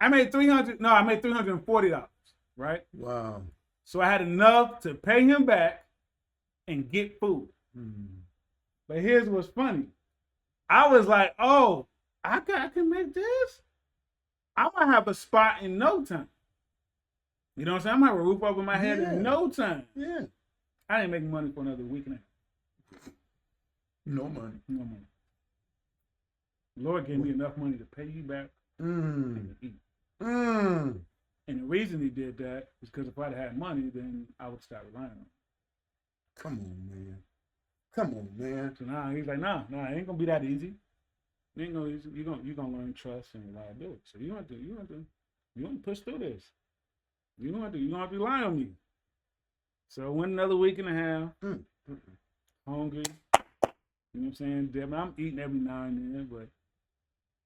[SPEAKER 2] I made $340, right?
[SPEAKER 1] Wow.
[SPEAKER 2] So I had enough to pay him back and get food. But here's what's funny. I was like, oh, I can make this. I'm gonna have a spot in no time. You know what I'm saying? I'm gonna have a roof over my head in no time.
[SPEAKER 1] Yeah.
[SPEAKER 2] I didn't make money for another week and a half.
[SPEAKER 1] No money.
[SPEAKER 2] Lord gave me enough money to pay you back and to eat. And the reason he did that is because if I'd had money, then I would start relying on him.
[SPEAKER 1] Come on, man.
[SPEAKER 2] So now he's like, nah, it ain't gonna be that easy. It ain't gonna be easy. You're gonna learn trust and reliability. So you want to push through this. You don't have to rely on me. So it went another week and a half. Hungry. You know what I'm saying? I'm eating every now and then, but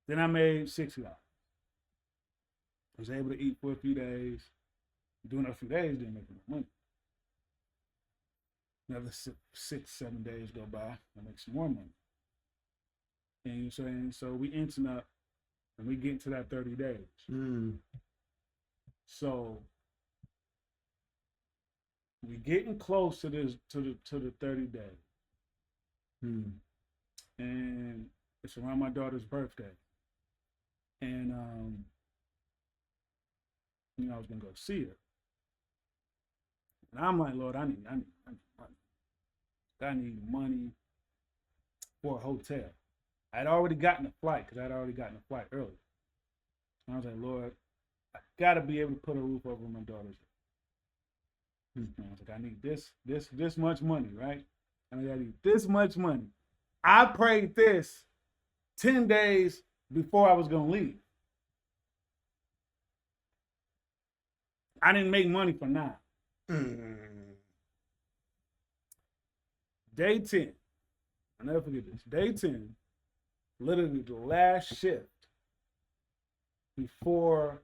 [SPEAKER 2] then I made $60. I was able to eat for a few days. Doing a few days didn't make enough money. Another 6-7 days go by, I make some more money. And you know what I'm saying? So we inching up and we get to that 30 days. So we getting close to this to the 30 days. And it's around my daughter's birthday. And I was gonna go see her. And I'm like, Lord, I need money. I need money for a hotel. I'd already gotten a flight because I'd already gotten a flight earlier. And I was like, Lord, I gotta be able to put a roof over my daughter's head. I was like, I need this much money, right? I need this much money. I prayed this 10 days before I was gonna leave. I didn't make money for 9. Day 10, I'll never forget this. Day 10, literally the last shift before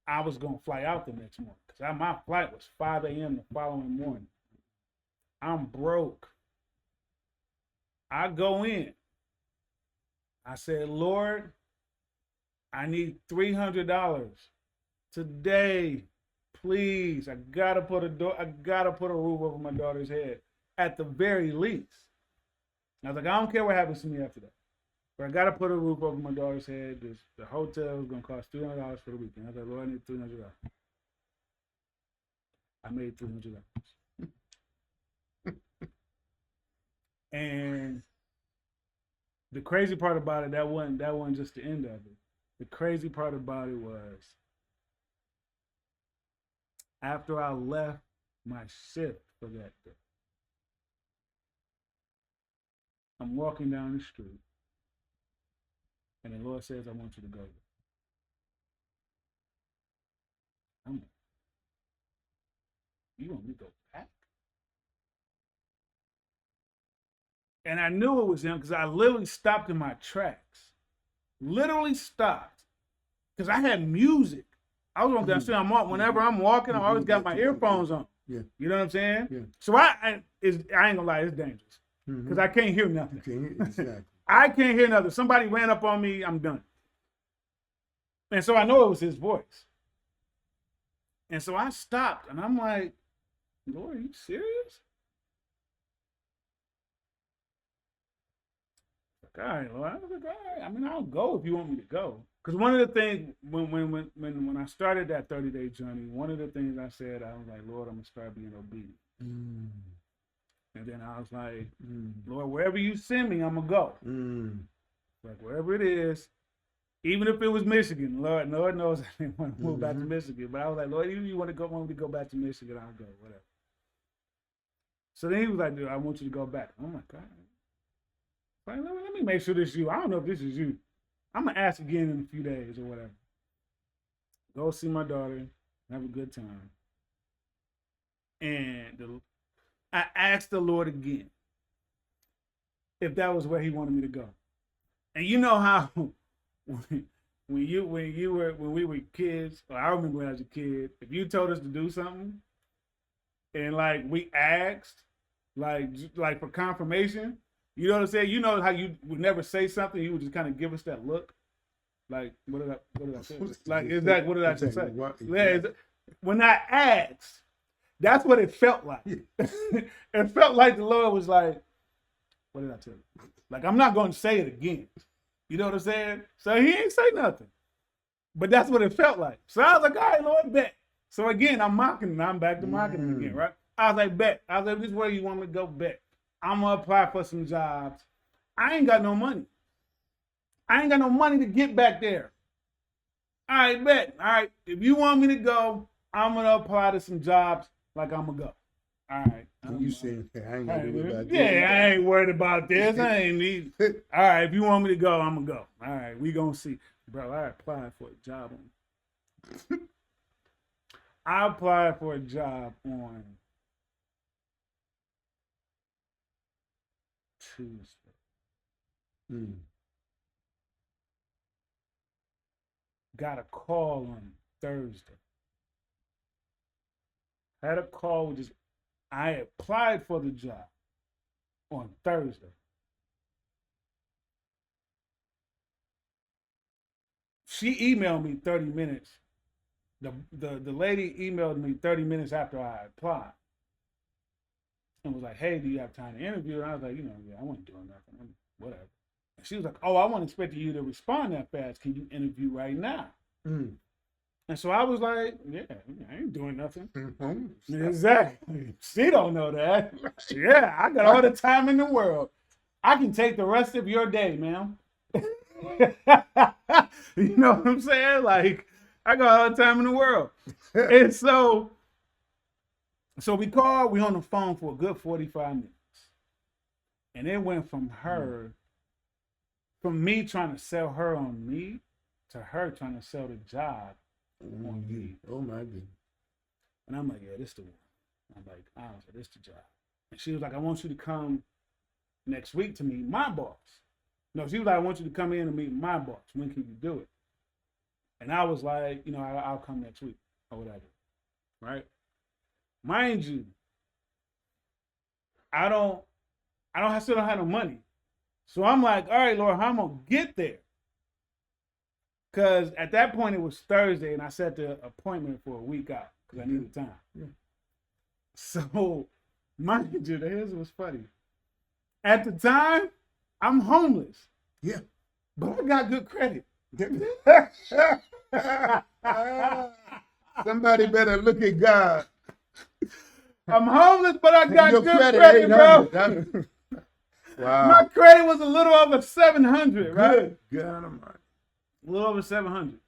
[SPEAKER 2] I was gonna fly out the next morning. Because my flight was 5 a.m. the following morning. I'm broke. I go in. I said, Lord, I need $300 today. Please, I gotta put a roof over my daughter's head at the very least. I was like, I don't care what happens to me after that, but I gotta put a roof over my daughter's head. The hotel is gonna cost $300 for the weekend. I was like, Lord, I need $300. I made $300. And the crazy part about it, that wasn't just the end of it. The crazy part about it was after I left my shift for that day, I'm walking down the street And the Lord says, I want you to go there. I'm like, you want me to go back? And I knew it was him because I literally stopped in my tracks. Literally stopped. Because I had music. I was on downstairs. Whenever I'm walking, I always got my earphones on.
[SPEAKER 1] Yeah.
[SPEAKER 2] You know what I'm saying?
[SPEAKER 1] Yeah.
[SPEAKER 2] So I ain't gonna lie, it's dangerous. Because I can't hear nothing.
[SPEAKER 1] Exactly.
[SPEAKER 2] I can't hear nothing. Somebody ran up on me, I'm done. And so I know it was his voice. And so I stopped and I'm like, Lord, are you serious? Like, all right, Lord. I was like, all right. I mean, I'll go if you want me to go. Because one of the things, when I started that 30-day journey, one of the things I said, I was like, Lord, I'm going to start being obedient. And then I was like, Lord, wherever you send me, I'm going to go. Like, wherever it is, even if it was Michigan, Lord knows I didn't want to move back to Michigan. But I was like, Lord, even if you want me to go back to Michigan, I'll go, whatever. So then he was like, dude, I want you to go back. I'm like, all right. Like, let me make sure this is you. I don't know if this is you. I'm going to ask again in a few days or whatever. Go see my daughter, have a good time. And I asked the Lord again if that was where he wanted me to go. And you know how when we were kids, or I remember when I was a kid, if you told us to do something and like we asked like for confirmation, you know what I'm saying? You know how you would never say something, you would just kind of give us that look. Like, what did I say? Like, is that what did I just say? Yeah, when I asked, that's what it felt like. It felt like the Lord was like, what did I tell you? Like, I'm not going to say it again. You know what I'm saying? So he ain't say nothing. But that's what it felt like. So I was like, all right, Lord, bet. So again, I'm mocking him. I'm back to mocking him again, right? I was like, bet. I was like, this is where you want me to go, bet. I'm going to apply for some jobs. I ain't got no money. I ain't got no money to get back there. All right, bet. All right, if you want me to go, I'm going to apply to some jobs like I'm going to go. All right.
[SPEAKER 1] And you saying, hey, I ain't going to do about this.
[SPEAKER 2] Yeah, I ain't worried about this. I ain't need. All right, if you want me to go, I'm going to go. All right, we going to see. Bro, I applied for a job on Tuesday. Got a call on Thursday. Had a call with I applied for the job on Thursday. She emailed me 30 minutes. The lady emailed me 30 minutes after I applied. And was like, hey, do you have time to interview? And I was like, yeah, I wasn't doing nothing. Whatever. And she was like, oh, I wasn't expecting you to respond that fast. Can you interview right now? And so I was like, yeah, I ain't doing nothing. Exactly. She don't know that. Yeah, I got all the time in the world. I can take the rest of your day, ma'am. You know what I'm saying? Like, I got all the time in the world. And so we called, we on the phone for a good 45 minutes. And it went from from me trying to sell her on me to her trying to sell the job on me.
[SPEAKER 1] Oh my goodness.
[SPEAKER 2] And I'm like, yeah, this the one. I'm like, honestly, this the job. And she was like, I want you to come next week to meet my boss. No, she was like, I want you to come in and meet my boss. When can you do it? And I was like, I'll come next week or whatever. Right? Mind you, I still don't have no money. So I'm like, all right, Lord, how am I gonna get there? Because at that point it was Thursday and I set the appointment for a week out because I needed time. Yeah. So, mind you, here's what's funny. At the time, I'm homeless.
[SPEAKER 1] Yeah.
[SPEAKER 2] But I got good credit.
[SPEAKER 1] Somebody better look at God.
[SPEAKER 2] I'm homeless, but I got good credit, bro.
[SPEAKER 1] Wow.
[SPEAKER 2] My credit was a little over 700, right?
[SPEAKER 1] Good. A
[SPEAKER 2] little over 700.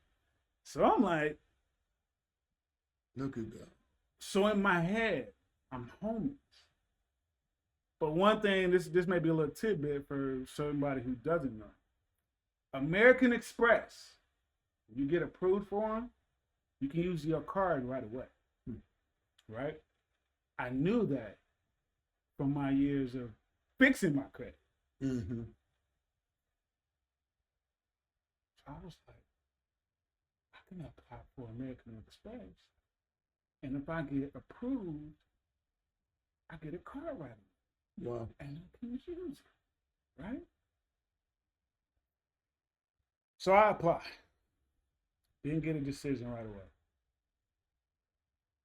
[SPEAKER 2] So I'm like,
[SPEAKER 1] look at God.
[SPEAKER 2] So in my head, I'm homeless. But one thing, this may be a little tidbit for somebody who doesn't know. American Express, you get approved for them, you can use your card right away. Right? I knew that from my years of fixing my credit.
[SPEAKER 1] Mm-hmm.
[SPEAKER 2] So I was like, I can apply for American Express. And if I get approved, I get a card right away.
[SPEAKER 1] Wow.
[SPEAKER 2] And I can use it. Right? So I applied. Didn't get a decision right away.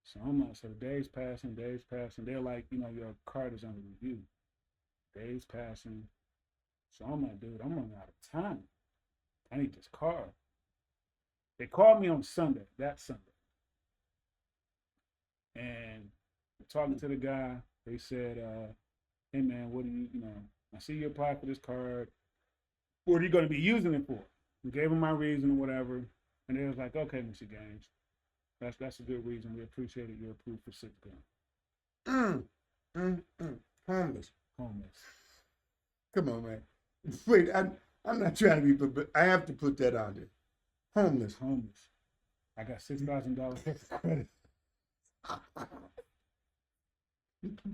[SPEAKER 2] So I'm like, so days passing. They're like, your card is under review. Days passing. So I'm like, dude, I'm running out of time. I need this card. They called me on Sunday, that Sunday. And talking to the guy, they said, hey man, what do you, I see you apply for this card. What are you going to be using it for? We gave them my reason or whatever. And they was like, okay, Mr. Gaines, that's a good reason. We appreciate it. You're approved for 6 grand.
[SPEAKER 1] Homeless.
[SPEAKER 2] Homeless.
[SPEAKER 1] Come on, man. Wait, I'm not trying to be, but I have to put that out there. Homeless.
[SPEAKER 2] Homeless. I got $6,000 worth of credit.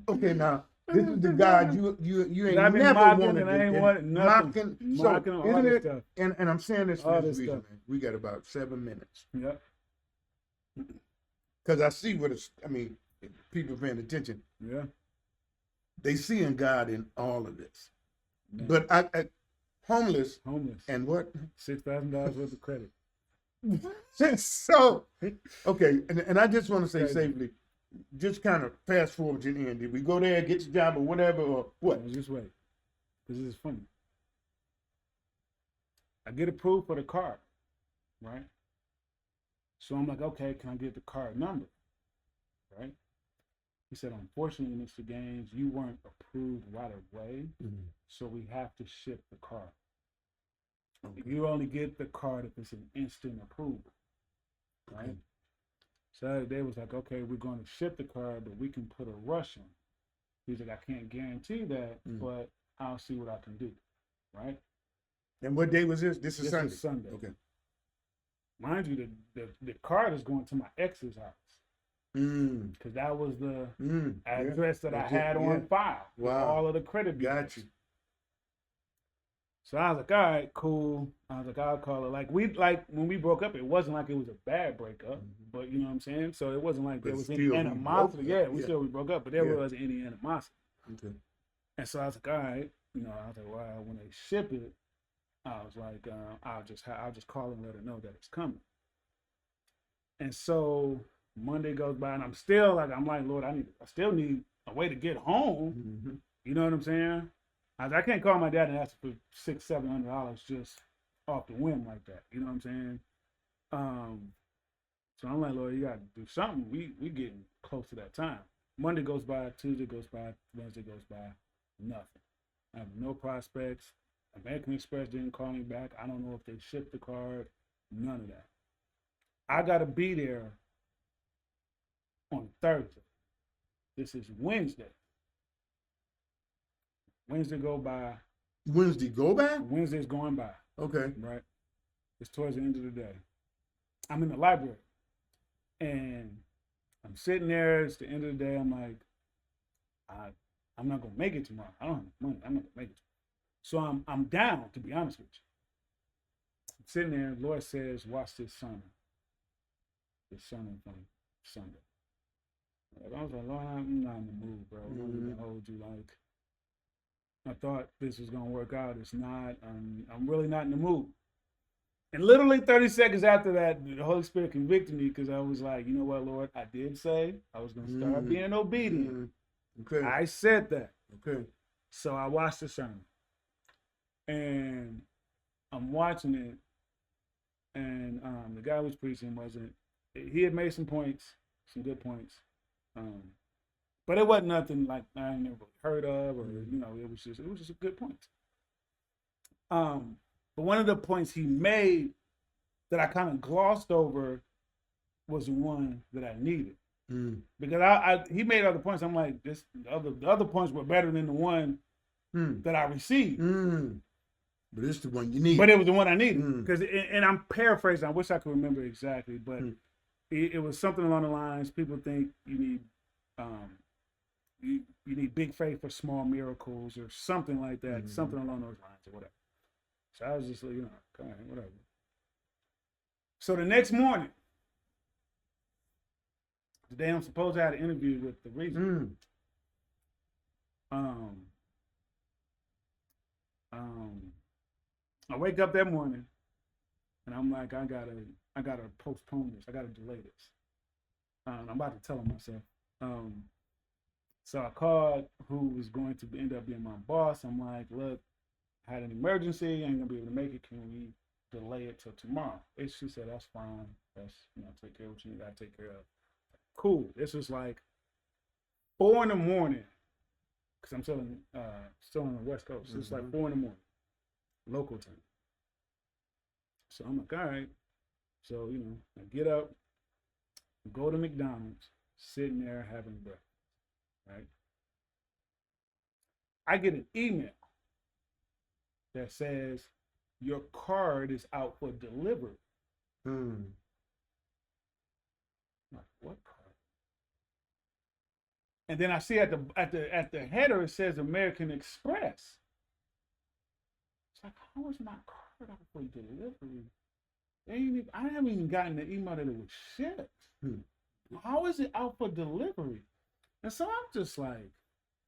[SPEAKER 1] Okay, now this is the guy you ain't
[SPEAKER 2] I've been
[SPEAKER 1] never
[SPEAKER 2] mocking
[SPEAKER 1] wanted
[SPEAKER 2] and I ain't
[SPEAKER 1] to
[SPEAKER 2] wanted nothing. Mocking
[SPEAKER 1] so
[SPEAKER 2] all
[SPEAKER 1] isn't
[SPEAKER 2] this
[SPEAKER 1] it?
[SPEAKER 2] stuff.
[SPEAKER 1] And I'm saying this
[SPEAKER 2] All
[SPEAKER 1] for
[SPEAKER 2] this
[SPEAKER 1] this reason,
[SPEAKER 2] stuff.
[SPEAKER 1] man. We got about 7 minutes
[SPEAKER 2] Yep.
[SPEAKER 1] because I see what it's. I mean, people paying attention.
[SPEAKER 2] Yeah.
[SPEAKER 1] They seeing God in all of this.
[SPEAKER 2] Man.
[SPEAKER 1] But I homeless
[SPEAKER 2] Homeless.
[SPEAKER 1] and what?
[SPEAKER 2] $6,000 worth of credit.
[SPEAKER 1] So okay, and I just want to say
[SPEAKER 2] Crazy.
[SPEAKER 1] safely, just kind of fast forward to the end. Did we go there, get your job or whatever, or what?
[SPEAKER 2] No, just wait. This is funny. I get approved for the card, right? So I'm like, okay, can I get the card number? Right? He said, unfortunately, Mr. Gaines, you weren't approved right away, so we have to ship the card. Okay. You only get the card if it's an instant approval, right? Okay. So they was like, okay, we're going to ship the card, but we can put a rush on. He's like, I can't guarantee that, but I'll see what I can do, right?
[SPEAKER 1] And what day was this? This is Sunday.
[SPEAKER 2] Is Sunday.
[SPEAKER 1] Okay.
[SPEAKER 2] Mind you, the card is going to my ex's house. Because that was the address that I had on file. Wow. All of the credit bureaus.
[SPEAKER 1] Got you.
[SPEAKER 2] So I was like, all right, cool. I was like, I'll call it. Like when we broke up, it wasn't like it was a bad breakup, but you know what I'm saying? So it wasn't like there was any animosity. We broke up, but there wasn't any animosity. Okay. And so I was like, all right, I was like, well, when they ship it, I was like, I'll just call and let her know that it's coming. And so Monday goes by, and I'm like, Lord, I still need a way to get home. You know what I'm saying? I can't call my dad and ask for $600-$700 just off the whim like that. You know what I'm saying? So I'm like, Lord, you got to do something. We getting close to that time. Monday goes by, Tuesday goes by, Wednesday goes by, nothing. I have no prospects. American Express didn't call me back. I don't know if they shipped the card. None of that. I got to be there on Thursday. This is Wednesday. Wednesday go by.
[SPEAKER 1] Wednesday go by?
[SPEAKER 2] Wednesday's going by.
[SPEAKER 1] Okay.
[SPEAKER 2] Right? It's towards the end of the day. I'm in the library. And I'm sitting there. It's the end of the day. I'm like, I'm not going to make it tomorrow. I don't have money. I'm not going to make it tomorrow. So I'm down, to be honest with you. I'm sitting there. The Lord says, watch this sermon. This sermon from Sunday. I was like, Lord, I'm not in the mood, bro. I'm going to hold you like. I thought this was going to work out. It's not. I'm really not in the mood. And literally 30 seconds after that, the Holy Spirit convicted me because I was like, you know what, Lord? I did say I was going to start being obedient.
[SPEAKER 1] Okay.
[SPEAKER 2] I said that.
[SPEAKER 1] Okay.
[SPEAKER 2] So I watched the sermon. And I'm watching it. And the guy who was preaching he had made some points, some good points. But it wasn't nothing like I ain't never heard of, or it was just a good point. But one of the points he made that I kind of glossed over was the one that I needed. Because he made other points. I'm like, the other points were better than the one that I received.
[SPEAKER 1] But it's the one you need.
[SPEAKER 2] But it was the one I needed. Because, and I'm paraphrasing. I wish I could remember exactly, but it was something along the lines. People think you need, you need big faith for small miracles or something like that. Something along those lines or whatever. So I was just like, okay, whatever. So the next morning, the day I'm supposed to have an interview with the reason. I wake up that morning and I'm like, I gotta postpone this. I gotta delay this. I'm about to tell him myself. So I called who was going to end up being my boss. I'm like, look, I had an emergency. I ain't gonna be able to make it. Can we delay it till tomorrow? And she said, that's fine. That's, take care of what you need. I take care of. Cool. This was like 4 in the morning. Cause I'm still on the West Coast. So it's like 4 in the morning. Local time. So I'm like, all right. So, I get up, go to McDonald's, sitting there having breakfast, right? I get an email that says, your card is out for delivery. I'm like, what card? And then I see at the header, it says American Express. It's like, how is my card out for delivery? I haven't even gotten the email that it was shipped. How is it out for delivery? And so I'm just like,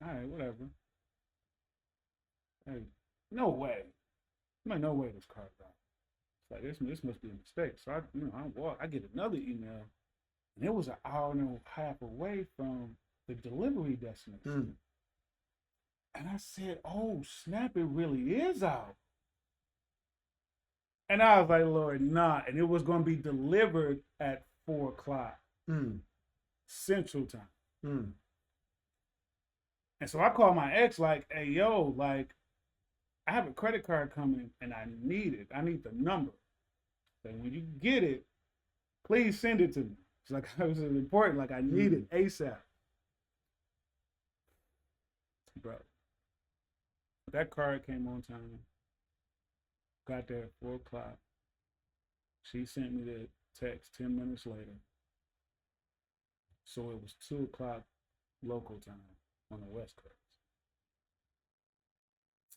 [SPEAKER 2] all right, whatever. Hey, no way. I'm like, no way this card's out. It's like, this must be a mistake. So I get another email, and it was an hour and a half away from the delivery destination. And I said, oh, snap, it really is out. And I was like, Lord, nah. And it was going to be delivered at 4 o'clock Central Time. And so I called my ex like, hey, yo, like, I have a credit card coming and I need it. I need the number. And when you get it, please send it to me. It's like, it was important. Like, I need it ASAP. Bro, that card came on time. Got there at 4 o'clock. She sent me the text 10 minutes later. So it was 2 o'clock local time on the West Coast.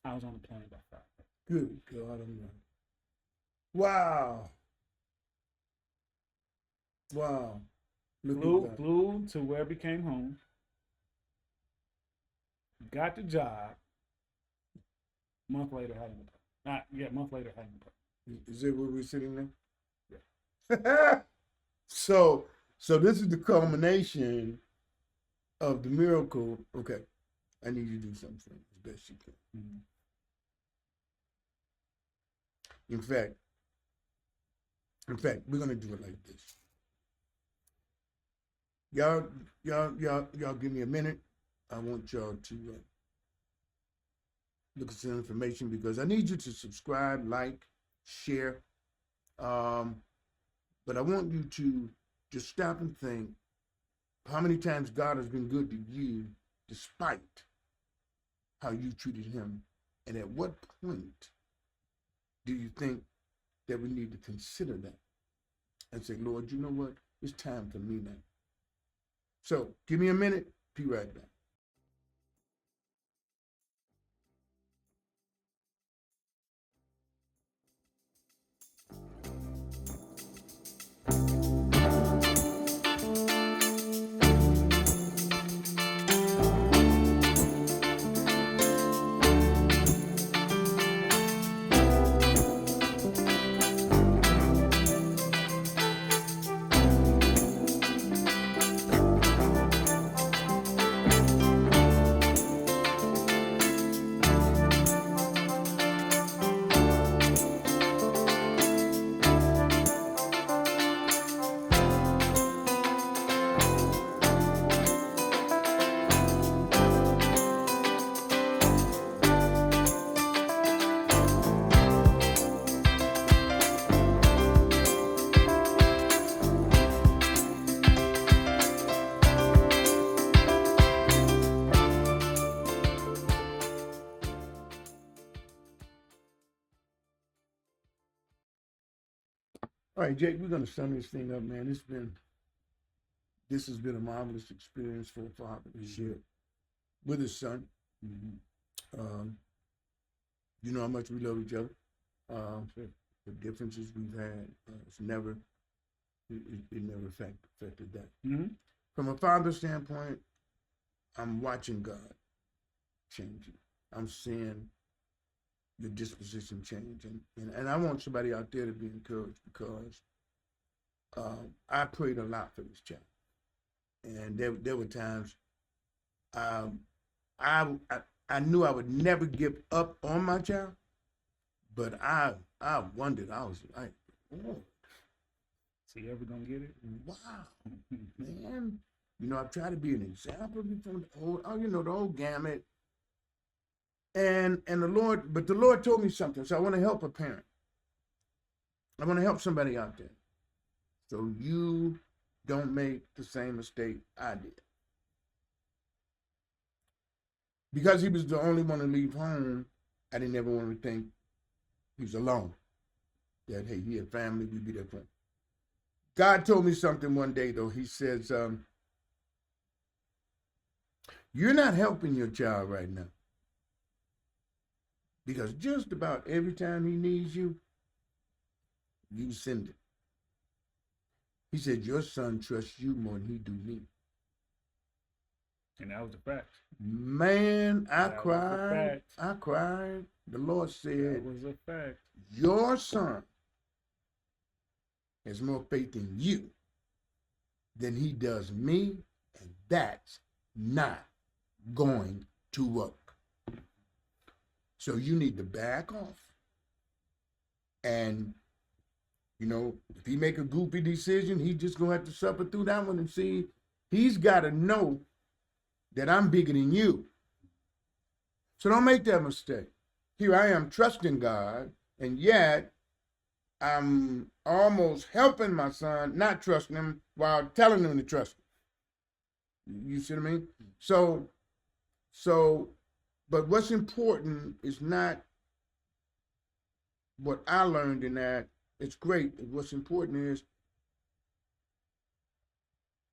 [SPEAKER 2] I was on the plane by 5.
[SPEAKER 1] Good God Almighty. Wow. Wow.
[SPEAKER 2] Flew to where I became home. Got the job. Month later, having the plane. Month later, having the plane.
[SPEAKER 1] Is it where we're sitting now?
[SPEAKER 2] Yeah.
[SPEAKER 1] So this is the culmination of the miracle. Okay, I need you to do something for me as best you can. In fact, we're gonna do it like this. Y'all give me a minute. I want y'all to look at some information because I need you to subscribe, like, share. But I want you to just stop and think how many times God has been good to you despite how you treated him. And at what point do you think that we need to consider that and say, Lord, you know what? It's time for me now. So give me a minute. Be right back. All right, Jake, we're gonna sum this thing up, man. This has been a marvelous experience for a father to share with his son. Um, you know how much we love each other.
[SPEAKER 2] Sure.
[SPEAKER 1] The differences we've had, it's never, it never affected that. From a father's standpoint, I'm watching God changing. I'm seeing the disposition change, and I want somebody out there to be encouraged because I prayed a lot for this child, and there were times I knew I would never give up on my child, but I wondered. I was like, oh,
[SPEAKER 2] is he ever gonna get it?
[SPEAKER 1] Wow, man. You know, I've tried to be an example before the old gamut. And the Lord told me something. So I want to help a parent. I want to help somebody out there. So you don't make the same mistake I did. Because he was the only one to leave home, I didn't ever want to think he was alone. That, hey, he had family, we'd be there for him. God told me something one day, though. He says, you're not helping your child right now. Because just about every time he needs you, you send it. He said, your son trusts you more than he do me.
[SPEAKER 2] And that was the fact.
[SPEAKER 1] Man, I cried. I cried. The Lord said,
[SPEAKER 2] that was a fact.
[SPEAKER 1] Your son has more faith in you than he does me, and that's not going to work. So you need to back off. And, you know, if he make a goofy decision, he just gonna have to suffer through that one and see. He's got to know that I'm bigger than you. So don't make that mistake. Here I am trusting God, and yet I'm almost helping my son, not trusting him, while telling him to trust him. You see what I mean? So, but what's important is not what I learned in that. It's great. What's important is,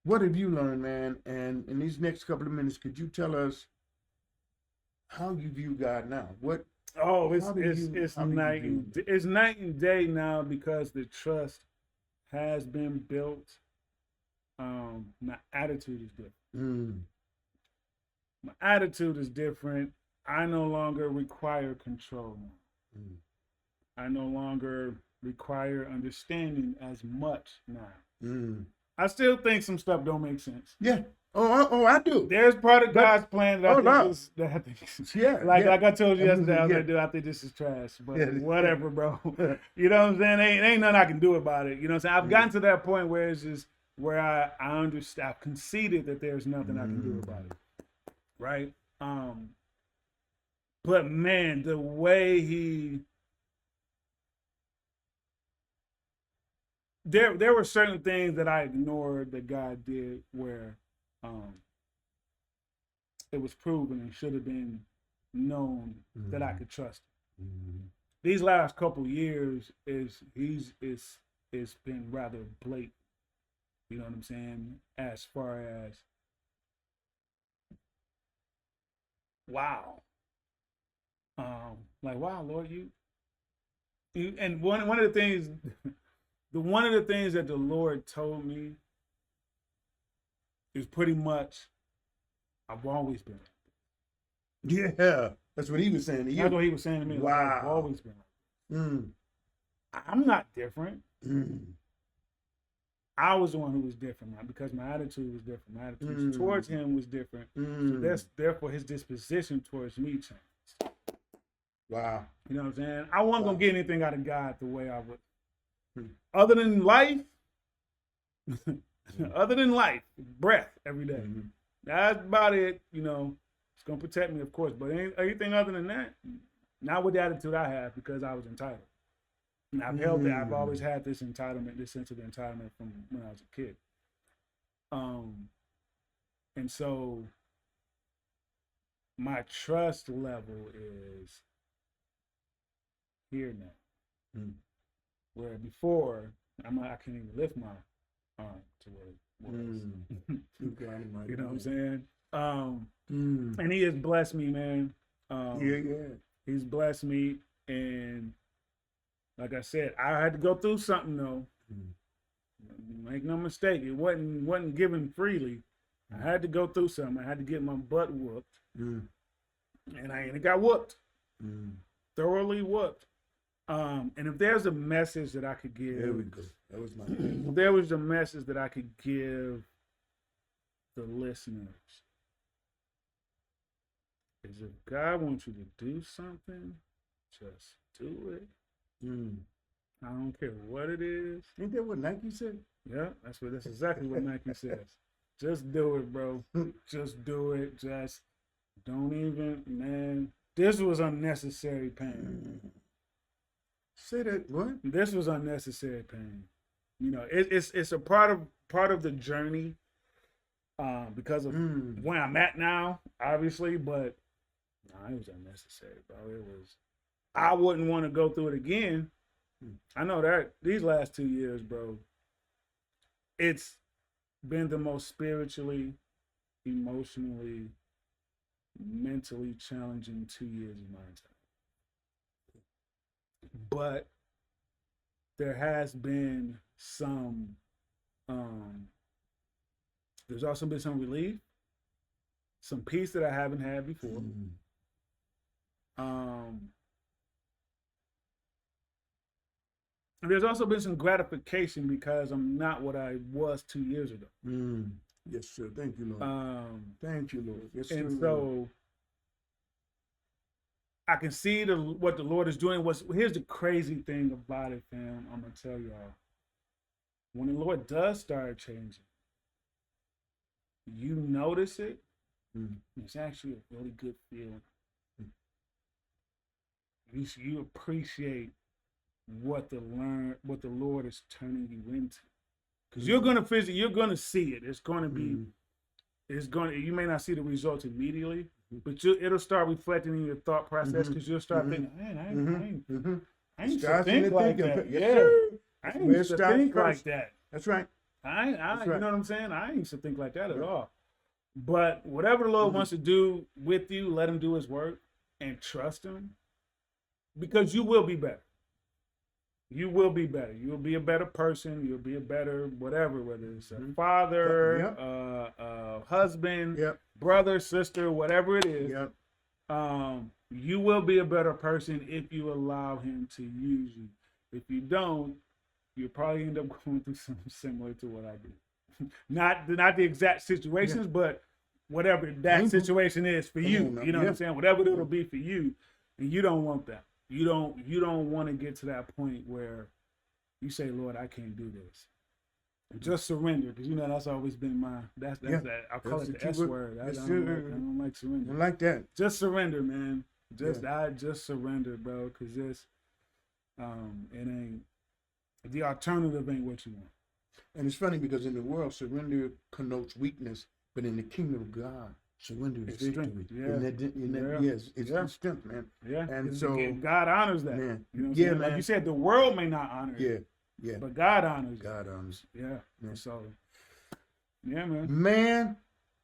[SPEAKER 1] what have you learned, man? And in these next couple of minutes, could you tell us how you view God now? What?
[SPEAKER 2] Oh, it's night and day now because the trust has been built. My attitude is different. My attitude is different. I no longer require control now. I no longer require understanding as much now. I still think some stuff don't make sense.
[SPEAKER 1] Yeah. Oh, I do.
[SPEAKER 2] There's part of God's plan that I think like I told you yesterday, I think this is trash, but whatever, bro. You know what I'm saying? Ain't nothing I can do about it. You know what I'm saying? I've gotten to that point where it's just where I understand, I've conceded that there's nothing I can do about it. Right? But man, the way there were certain things that I ignored that God did where it was proven and should have been known that I could trust him. These last couple years it's been rather blatant. You know what I'm saying? As far as wow. Like, wow, Lord, you and one of the things that the Lord told me is pretty much I've always been.
[SPEAKER 1] Yeah, that's what he was saying to you.
[SPEAKER 2] That's what he was saying to me.
[SPEAKER 1] Wow.
[SPEAKER 2] Like, I've always been. I'm not different. I was the one who was different, man, because my attitude was different. My attitude towards him was different. So therefore his disposition towards me changed.
[SPEAKER 1] Wow.
[SPEAKER 2] You know what I'm saying? I wasn't gonna get anything out of God the way I would. Other than life, breath every day. That's about it. You know, it's gonna protect me, of course. But anything other than that, not with the attitude I have, because I was entitled. And I've held that. I've always had this entitlement, this sense of entitlement from when I was a kid. And so my trust level is here now. Where before, I can't even lift my arm to where it was. You know what I'm saying? And he has blessed me, man. He's blessed me, and like I said, I had to go through something though. Make no mistake, it wasn't given freely. I had to go through something. I had to get my butt whooped, and I got whooped, thoroughly whooped. And if there's a message that I could give,
[SPEAKER 1] there we go. That was my.
[SPEAKER 2] If there was a message that I could give the listeners, is if God wants you to do something, just do it. I don't care what it is.
[SPEAKER 1] Ain't that what Nike said?
[SPEAKER 2] Yeah, that's exactly what Nike says. Just do it, bro. Just do it. Just don't even, man. This was unnecessary pain.
[SPEAKER 1] Say that what?
[SPEAKER 2] This was unnecessary pain. You know, it's a part of the journey, because of where I'm at now, obviously. But no, it was unnecessary, bro. It was. I wouldn't want to go through it again. I know that these last 2 years, bro, it's been the most spiritually, emotionally, mentally challenging 2 years of my time. But there has been some, there's also been some relief, some peace that I haven't had before. And there's also been some gratification because I'm not what I was 2 years ago.
[SPEAKER 1] Yes, sir. Thank you, Lord. Thank you, Lord. Yes, sir.
[SPEAKER 2] And so I can see what the Lord is doing. Here's the crazy thing about it, fam. I'm gonna tell y'all. When the Lord does start changing, you notice it. It's actually a really good feeling. You appreciate what the Lord is turning you into, because you're gonna see it. It's gonna be, you may not see the results immediately, but it'll start reflecting in your thought process, because you'll start thinking, man, I ain't used to think like that. Yeah, I ain't used to think like that.
[SPEAKER 1] That's right.
[SPEAKER 2] You know what I'm saying? I ain't used to think like that at all. But whatever the Lord wants to do with you, let him do his work and trust him, because you will be better. You will be better. You'll be a better person. You'll be a better whatever, whether it's a father, husband, brother, sister, whatever it is. You will be a better person if you allow him to use you. If you don't, you'll probably end up going through something similar to what I did. Not the exact situations, but whatever that situation is for you. You know what I'm saying? Whatever it'll be for you, and you don't want that. You don't want to get to that point where you say, Lord, I can't do this. Just surrender, because that's always been that. I call it the S word. I don't like surrender.
[SPEAKER 1] I like that.
[SPEAKER 2] Just surrender, man. I just surrender, bro, because it ain't, the alternative ain't what you want.
[SPEAKER 1] And it's funny because in the world, surrender connotes weakness, but in the kingdom of God, surrender is victory. Yes, it's strength, man.
[SPEAKER 2] Yeah,
[SPEAKER 1] and so
[SPEAKER 2] God honors that.
[SPEAKER 1] Man.
[SPEAKER 2] You know what I'm saying?
[SPEAKER 1] Man.
[SPEAKER 2] Like you said, the world may not honor it.
[SPEAKER 1] Yeah.
[SPEAKER 2] But God honors it.
[SPEAKER 1] God honors it.
[SPEAKER 2] Yeah. Man. So, yeah, man.
[SPEAKER 1] Man,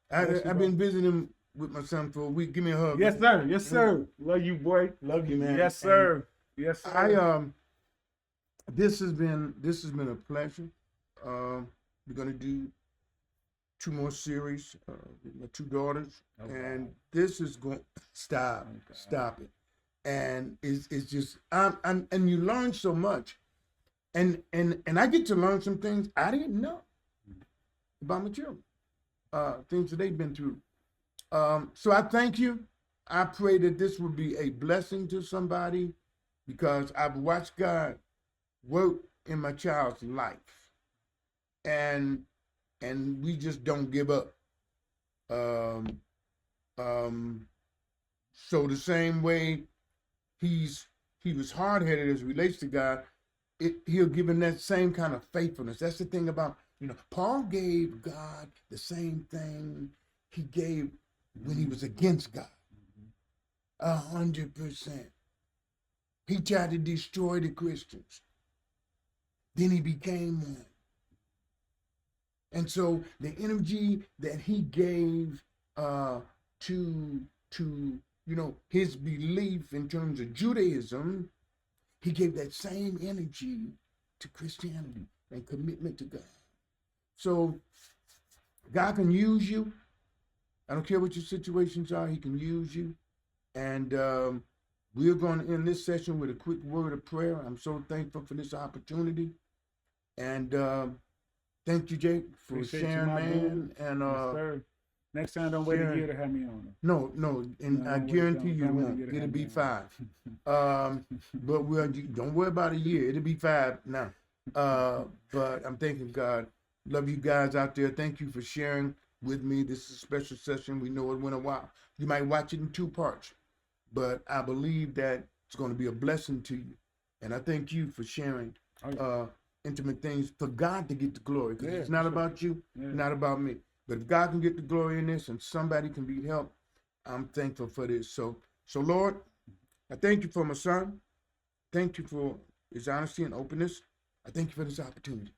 [SPEAKER 1] I've been visiting with my son for a week. Give me a hug.
[SPEAKER 2] Yes, sir. Yes, sir. Love you, boy.
[SPEAKER 1] Love you, man.
[SPEAKER 2] Yes, sir. Yes, sir.
[SPEAKER 1] This has been a pleasure. We're gonna do 2 more series with my 2 daughters, and this is going stop it, and it's just and you learn so much, and I get to learn some things I didn't know about my children, things that they've been through. So I thank you. I pray that this will be a blessing to somebody, because I've watched God work in my child's life, and we just don't give up. So the same way he was hard-headed as it relates to God, he'll give him that same kind of faithfulness. That's the thing about, Paul gave God the same thing he gave when he was against God. 100%. He tried to destroy the Christians. then he became one. And so the energy that he gave to his belief in terms of Judaism, he gave that same energy to Christianity and commitment to God. So God can use you. I don't care what your situations are, he can use you. And we're going to end this session with a quick word of prayer. I'm so thankful for this opportunity. And thank you, Jake, for
[SPEAKER 2] Appreciate
[SPEAKER 1] sharing,
[SPEAKER 2] you, my
[SPEAKER 1] man.
[SPEAKER 2] dude.
[SPEAKER 1] And
[SPEAKER 2] Yes, sir. Next time, don't wait a
[SPEAKER 1] sharing.
[SPEAKER 2] year to have me on.
[SPEAKER 1] No, and
[SPEAKER 2] No,
[SPEAKER 1] I
[SPEAKER 2] don't
[SPEAKER 1] guarantee
[SPEAKER 2] wait,
[SPEAKER 1] you it
[SPEAKER 2] don't wait a
[SPEAKER 1] won't.
[SPEAKER 2] year to
[SPEAKER 1] It'll
[SPEAKER 2] have
[SPEAKER 1] be
[SPEAKER 2] me on.
[SPEAKER 1] 5. But don't worry about a year. It'll be 5 now. But I'm thanking God. Love you guys out there. Thank you for sharing with me. This is a special session. We know it went a while. You might watch it in 2 parts, but I believe that it's going to be a blessing to you. And I thank you for sharing intimate things for God to get the glory. Because it's not about you, not about me. But if God can get the glory in this and somebody can be helped, I'm thankful for this. So Lord, I thank you for my son. Thank you for his honesty and openness. I thank you for this opportunity.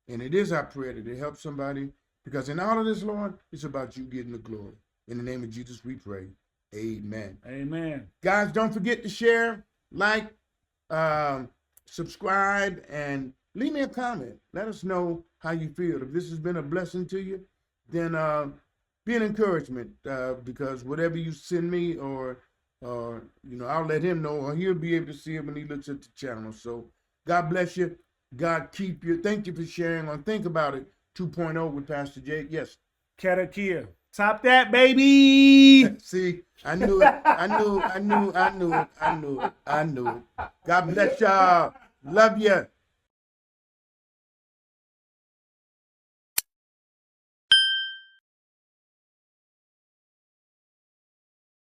[SPEAKER 1] And it is our prayer that it helps somebody, because in all of this, Lord, it's about you getting the glory. In the name of Jesus, we pray. Amen.
[SPEAKER 2] Amen.
[SPEAKER 1] Guys, don't forget to share, like, subscribe, and leave me a comment. Let us know how you feel. If this has been a blessing to you, then be an encouragement, because whatever you send me, or I'll let him know, or he'll be able to see it when he looks at the channel. So God bless you. God keep you. Thank you for sharing on Think About It 2.0 with Pastor Jake. Yes.
[SPEAKER 2] Karakia. Top that, baby.
[SPEAKER 1] See, I knew it. I knew it. God bless y'all. Love you.